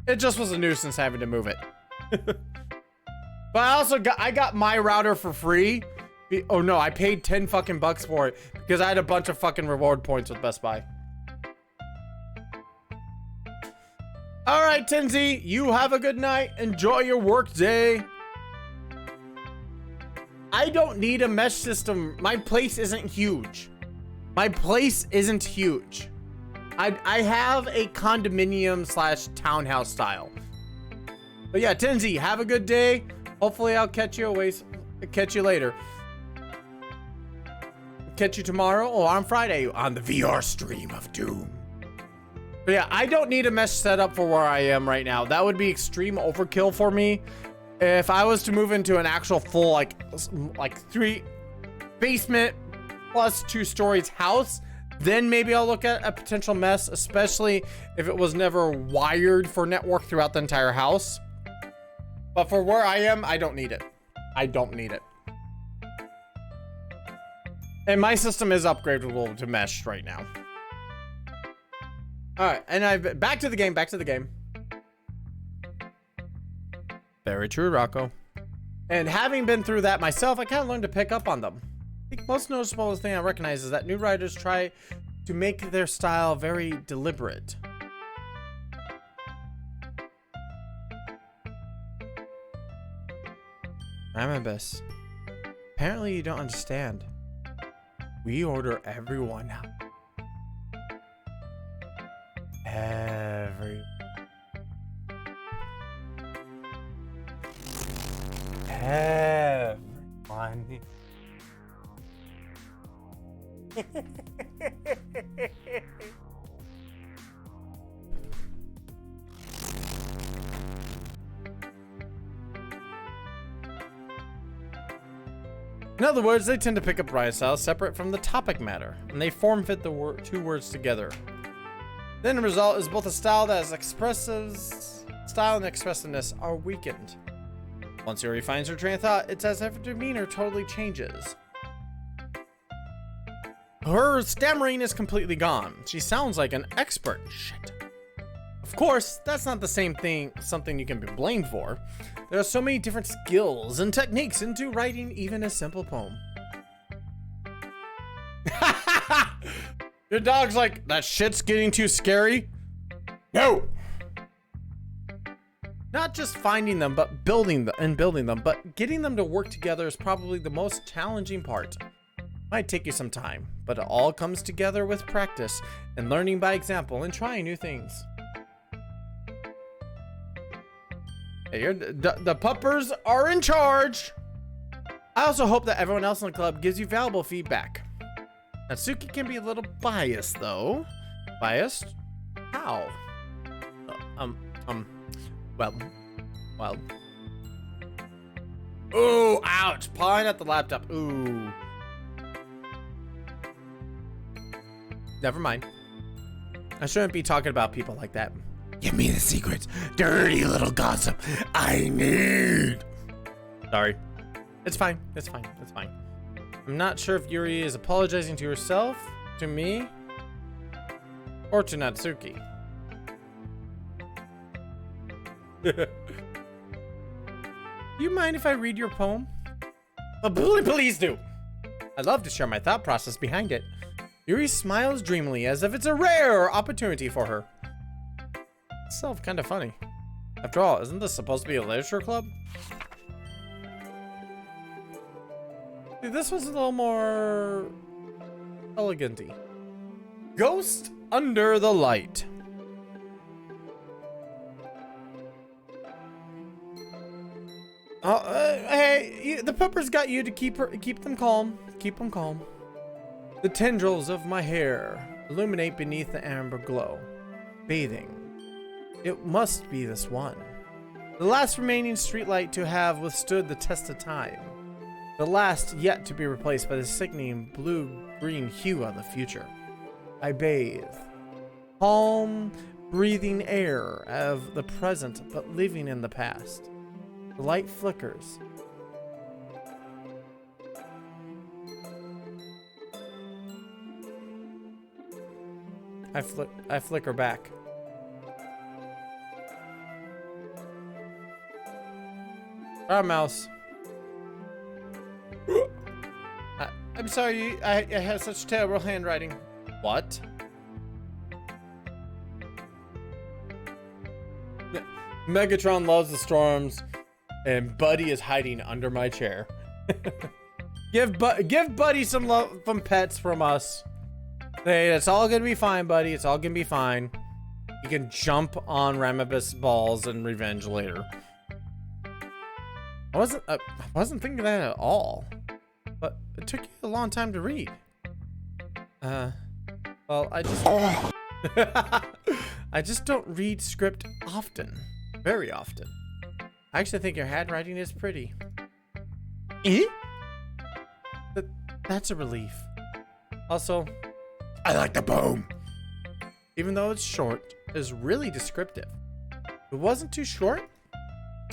It just was a nuisance having to move it. But I got my router for free. Oh no, I paid 10 fucking bucks for it because I had a bunch of fucking reward points with Best Buy. All right, Tinsy, you have a good night. Enjoy your work day. I don't need a mesh system. My place isn't huge. My place isn't huge. I have a condominium / townhouse style. But yeah, Tinsy, have a good day. Hopefully I'll catch you later. Catch you tomorrow or on Friday on the VR stream of doom. But yeah, I don't need a mesh setup for where I am right now. That would be extreme overkill for me. If I was to move into an actual full like 3 basement plus 2 stories house, then maybe I'll look at a potential mesh, especially if it was never wired for network throughout the entire house. But for where I am, I don't need it. I don't need it. And my system is upgradable to mesh right now. All right, and back to the game. Very true, Rocco. And having been through that myself, I kind of learned to pick up on them. I think most noticeable thing I recognize is that new writers try to make their style very deliberate. Amabus, apparently you don't understand. We order everyone out. Everyone. In other words, they tend to pick up writing styles separate from the topic matter, and they form-fit the 2 words together. Then the result is both a style that is style and expressiveness are weakened. Once Yuri finds her train of thought, it's as if her demeanor totally changes. Her stammering is completely gone. She sounds like an expert. Shit. Of course, that's not the same thing, something you can be blamed for. There are so many different skills and techniques into writing even a simple poem. Your dog's like, that shit's getting too scary. No! Not just finding them, but building them, but getting them to work together is probably the most challenging part. Might take you some time, but it all comes together with practice and learning by example and trying new things. Hey, the puppers are in charge. I also hope that everyone else in the club gives you valuable feedback. Natsuki can be a little biased, though. Biased? How? Well. Ooh, ouch. Pawing at the laptop. Ooh. Never mind. I shouldn't be talking about people like that. Give me the secrets, dirty little gossip I need. Sorry. It's fine. I'm not sure if Yuri is apologizing to herself, to me, or to Natsuki. You mind if I read your poem? Please do. I'd love to share my thought process behind it. Yuri smiles dreamily as if it's a rare opportunity for her. Itself kind of funny. After all, isn't this supposed to be a literature club? See, this was a little more elegant-y. Ghost under the light. pepper's got you to keep them calm. Keep them calm. The tendrils of my hair illuminate beneath the amber glow. Bathing. It must be this one. The last remaining streetlight to have withstood the test of time. The last yet to be replaced by the sickening blue-green hue of the future. I bathe. Calm, breathing air of the present, but living in the past. The light flickers. I flicker back. Mouse. I'm sorry, I have such terrible handwriting. What? Megatron loves the storms, and Buddy is hiding under my chair. Give Buddy some love, some pets from us. Hey, it's all gonna be fine, Buddy. It's all gonna be fine. You can jump on Ramabus balls and revenge later. I wasn't thinking that at all, but it took you a long time to read. Well, I just don't read script often, very often. I actually think your handwriting is pretty. Eh? That's a relief. Also, I like the poem. even though it's short, it is really descriptive. If it wasn't too short,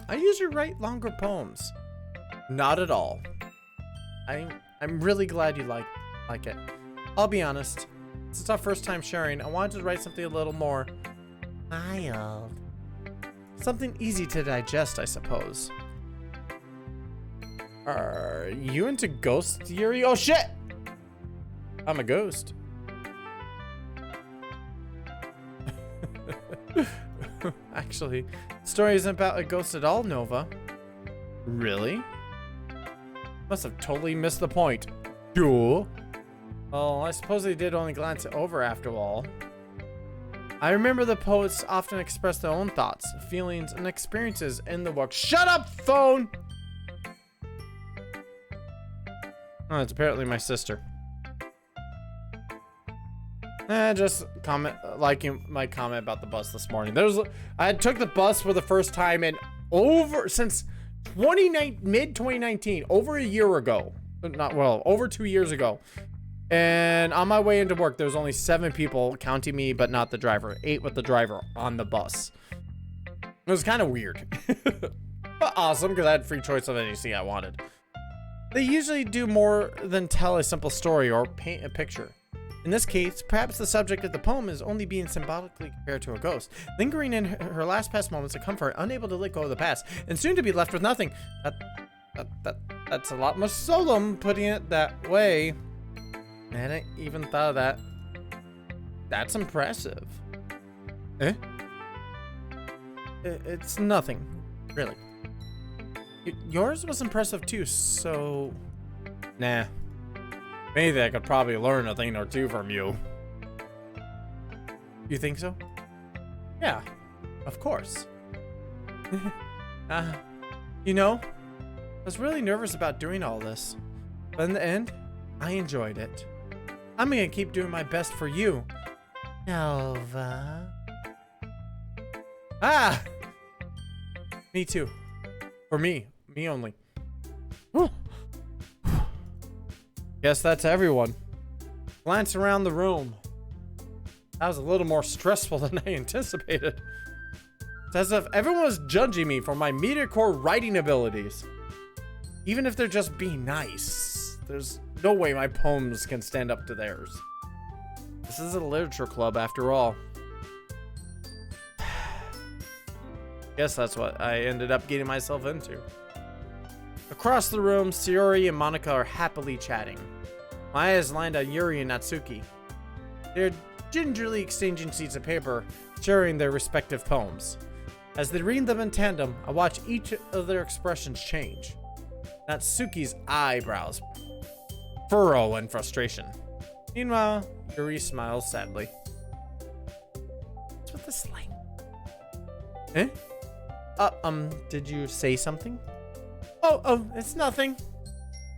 I usually write longer poems. Not at all. I'm really glad you like it. I'll be honest, since our first time sharing, I wanted to write something a little more mild. Something easy to digest, I suppose. Are you into ghosts, Yuri? Oh shit! I'm a ghost. Actually, the story isn't about a ghost at all, Nova. Really? Must have totally missed the point. Sure. Well, I suppose they did only glance it over after all. I remember the poets often express their own thoughts, feelings, and experiences in the work. Shut up, phone! Oh, it's apparently my sister. Just liking my comment about the bus this morning. I took the bus for the first time in since mid 2019, over a year ago. Over 2 years ago. And on my way into work, there was only 7 people, counting me, but not the driver. 8 with the driver on the bus. It was kind of weird. But awesome, because I had free choice of any seat I wanted. They usually do more than tell a simple story or paint a picture. In this case, perhaps the subject of the poem is only being symbolically compared to a ghost, lingering in her last past moments of comfort, unable to let go of the past, and soon to be left with nothing. That's a lot more solemn, putting it that way. I hadn't even thought of that. That's impressive. Eh? It's nothing, really. Yours was impressive too, so... Nah. Maybe I could probably learn a thing or two from you. You think so? Yeah, of course. You know, I was really nervous about doing all this, but in the end, I enjoyed it. I'm gonna keep doing my best for you, Nova. Me too. For me only. Guess that's everyone. Glance around the room. That was a little more stressful than I anticipated. It's as if everyone was judging me for my meteor writing abilities. Even if they're just being nice, there's no way my poems can stand up to theirs. This is a literature club after all. Guess that's what I ended up getting myself into. Across the room, Sayori and Monica are happily chatting. My eyes land on Yuri and Natsuki. They're gingerly exchanging sheets of paper, sharing their respective poems. As they read them in tandem, I watch each of their expressions change. Natsuki's eyebrows furrow in frustration. Meanwhile, Yuri smiles sadly. What's with the slang? Eh? Did you say something? Oh, it's nothing.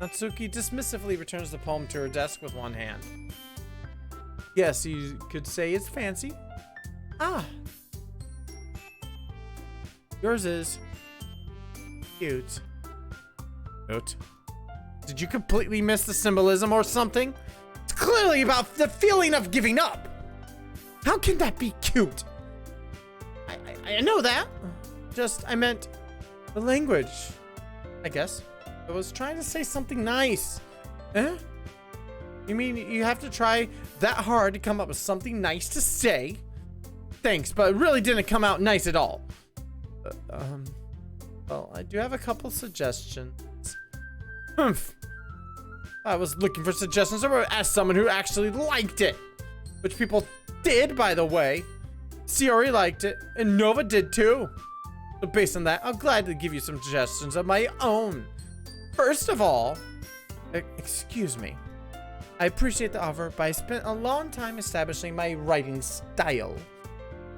Natsuki dismissively returns the poem to her desk with one hand. Yes, you could say it's fancy. Ah. Yours is cute. Cute. Did you completely miss the symbolism or something? It's clearly about the feeling of giving up. How can that be cute? I know that. I meant the language, I guess. I was trying to say something nice. Eh? You mean you have to try that hard to come up with something nice to say? Thanks, but it really didn't come out nice at all. Well, I do have a couple suggestions. Humph. I was looking for suggestions or asked someone who actually liked it. Which people did, by the way. Siori liked it, and Nova did too. So based on that, I'll gladly give you some suggestions of my own. First of all, excuse me. I appreciate the offer, but I spent a long time establishing my writing style.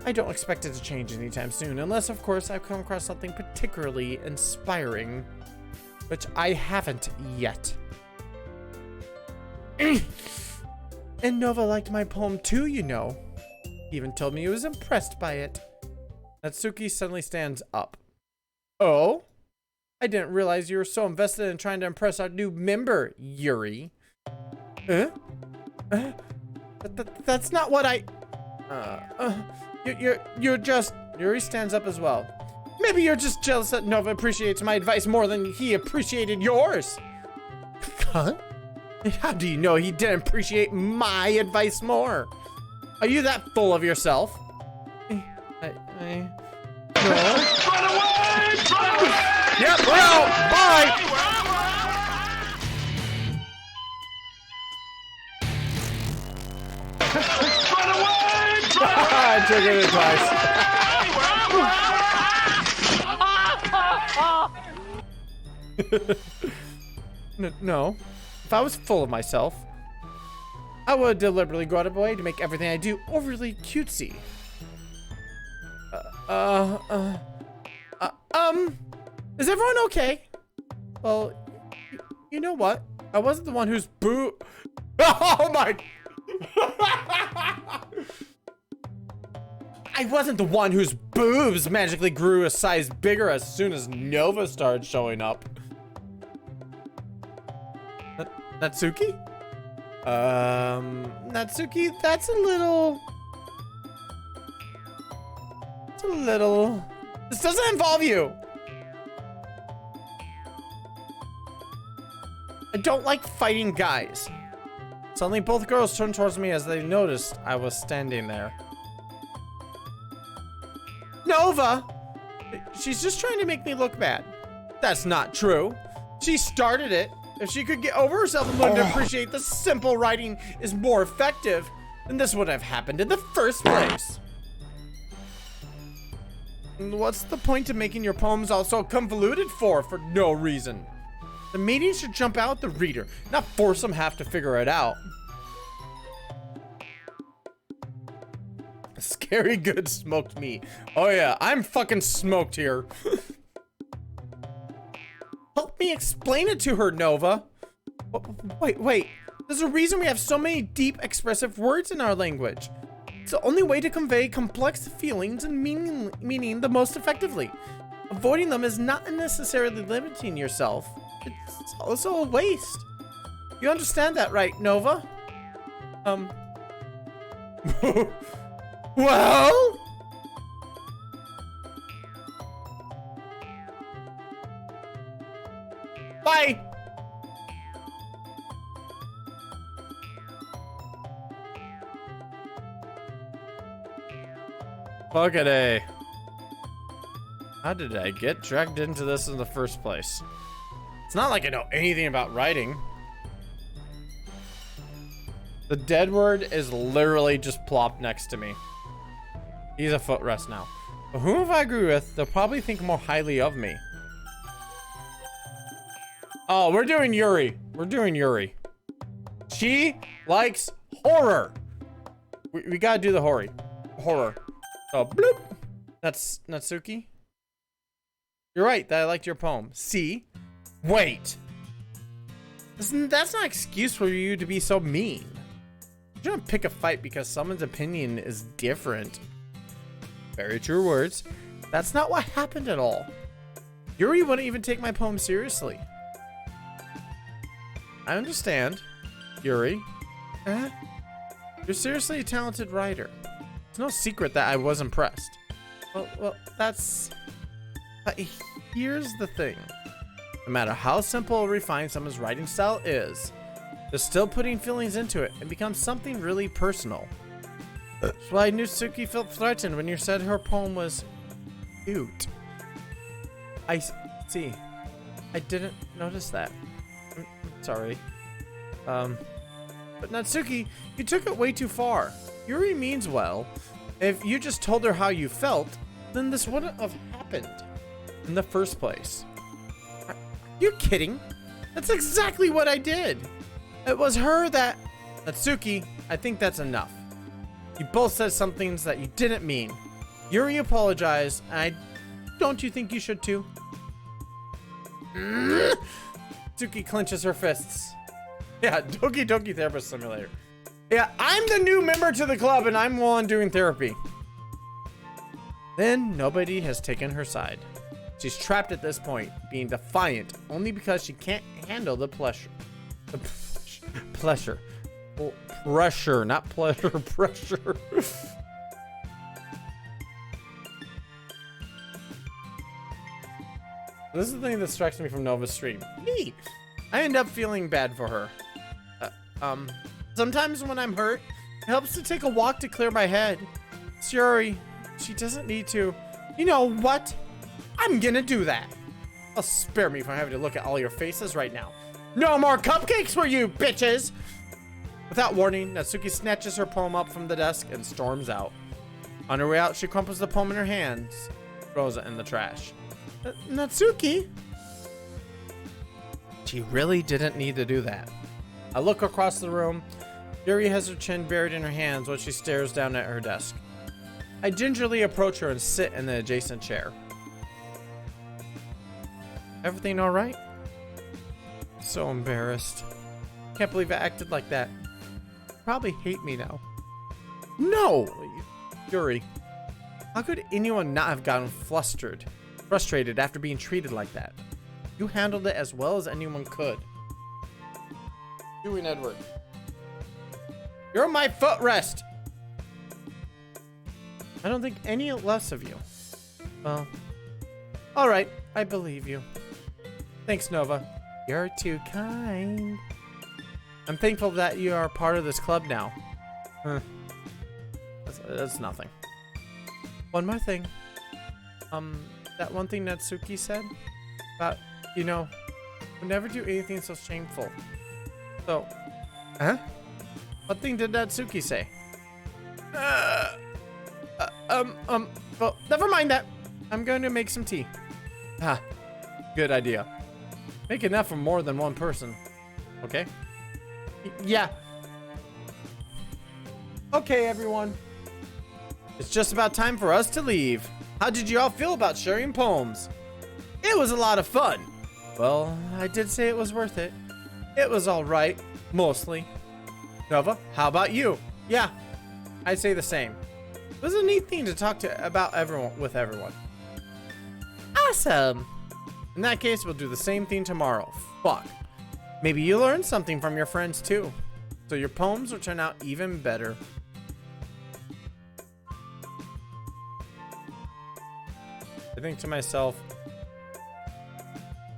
I don't expect it to change anytime soon, unless, of course, I've come across something particularly inspiring, which I haven't yet. And Nova liked my poem too, you know. He even told me he was impressed by it. Natsuki suddenly stands up. Oh? I didn't realize you were so invested in trying to impress our new member, Yuri. Huh? That's not what I... You're just... Yuri stands up as well. Maybe you're just jealous that Nova appreciates my advice more than he appreciated yours. Huh? How do you know he didn't appreciate my advice more? Are you that full of yourself? No. Run away! Run away! Yep, we're out! Bye! Run away! I took it advice. No. If I was full of myself, I would deliberately go out of my way to make everything I do overly cutesy. Is everyone okay? Well, you know what? I wasn't the one who's Oh my... I wasn't the one whose boobs magically grew a size bigger as soon as Nova started showing up. Natsuki? Natsuki, that's a little... This doesn't involve you. I don't like fighting guys. Suddenly, both girls turned towards me as they noticed I was standing there. Nova! She's just trying to make me look bad. That's not true. She started it. If she could get over herself and learn to appreciate the simple writing is more effective, then this wouldn't have happened in the first place. What's the point of making your poems all so convoluted for no reason? The meaning should jump out at the reader, not force them have to figure it out. Scary good smoked meat. Oh yeah, I'm fucking smoked here. Help me explain it to her, Nova. Wait. There's a reason we have so many deep, expressive words in our language. It's the only way to convey complex feelings and meaning the most effectively. Avoiding them is not necessarily limiting yourself. It's also a waste. You understand that, right, Nova? Well? Bye! Fuckity. How did I get dragged into this in the first place? It's not like I know anything about writing. The dead word is literally just plopped next to me. He's a footrest now. But whom if I agree with, they'll probably think more highly of me. Oh, we're doing Yuri. We're doing Yuri. She likes horror. We gotta do the horror. Oh, bloop. That's Natsuki. You're right that I liked your poem. See? Wait. That's not an excuse for you to be so mean. You shouldn't pick a fight because someone's opinion is different. Very true words. That's not what happened at all. Yuri wouldn't even take my poem seriously. I understand, Yuri. You're seriously a talented writer. It's no secret that I was impressed. Well, that's... But here's the thing. No matter how simple or refined someone's writing style is, they're still putting feelings into it and becomes something really personal. That's why Natsuki felt threatened when you said her poem was cute. I see. I didn't notice that. I'm sorry. But Natsuki, you took it way too far. Yuri means well. If you just told her how you felt, then this wouldn't have happened in the first place. Are you kidding? That's exactly what I did. It was her that... Natsuki, I think that's enough. You both said some things that you didn't mean. Yuri apologized, and don't you think you should too? Natsuki clenches her fists. Yeah, Doki Doki Therapist Simulator. Yeah, I'm the new member to the club, and I'm the one doing therapy. Then nobody has taken her side. She's trapped at this point, being defiant only because she can't handle the pleasure. Pleasure. Well, pressure, not pleasure, pressure. This is the thing that strikes me from Nova's stream. Me, I end up feeling bad for her. Sometimes when I'm hurt, it helps to take a walk to clear my head. Yuri, she doesn't need to. You know what? I'm gonna do that. Oh, spare me from having to look at all your faces right now. No more cupcakes for you, bitches! Without warning, Natsuki snatches her poem up from the desk and storms out. On her way out, she crumples the poem in her hands, throws it in the trash. Natsuki? She really didn't need to do that. I look across the room. Yuri has her chin buried in her hands while she stares down at her desk. I gingerly approach her and sit in the adjacent chair. Everything all right? So embarrassed. Can't believe I acted like that. Probably hate me now. No! Yuri. How could anyone not have gotten frustrated after being treated like that? You handled it as well as anyone could. Doing Edward. You're my footrest! I don't think any less of you. Well, alright, I believe you. Thanks, Nova. You're too kind. I'm thankful that you are part of this club now. That's nothing. One more thing. That one thing Natsuki said about, you know, would never do anything so shameful. So, what thing did Natsuki say? Well, never mind that. I'm going to make some tea. Ah, good idea. Make enough for more than one person. Okay? Yeah. Okay, everyone. It's just about time for us to leave. How did you all feel about sharing poems? It was a lot of fun. Well, I did say it was worth it. It was all right, mostly. Nova, how about you? Yeah, I'd say the same. It was a neat thing to talk about with everyone. Awesome. In that case, we'll do the same thing tomorrow. Fuck. Maybe you learned something from your friends too. So your poems will turn out even better. I think to myself,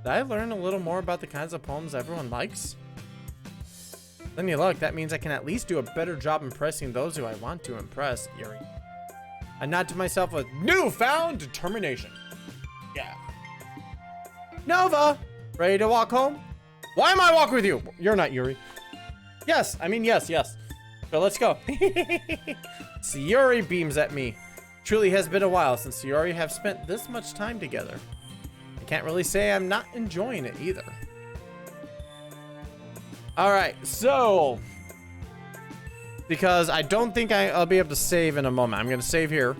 did I learn a little more about the kinds of poems everyone likes? Then you look, that means I can at least do a better job impressing those who I want to impress, Yuri. I nod to myself with newfound determination. Yeah. Nova, ready to walk home? Why am I walking with you? You're not Yuri. Yes, I mean yes. So let's go. Yuri beams at me. Truly has been a while since Yuri have spent this much time together. I can't really say I'm not enjoying it either. All right, so because I don't think I'll be able to save in a moment. I'm gonna save here.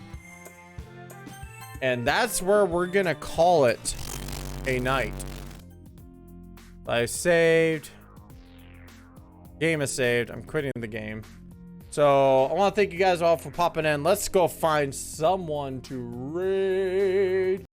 And that's where we're gonna call it a night. I saved. Game is saved. I'm quitting the game. So I want to thank you guys all for popping in. Let's go find someone to raid.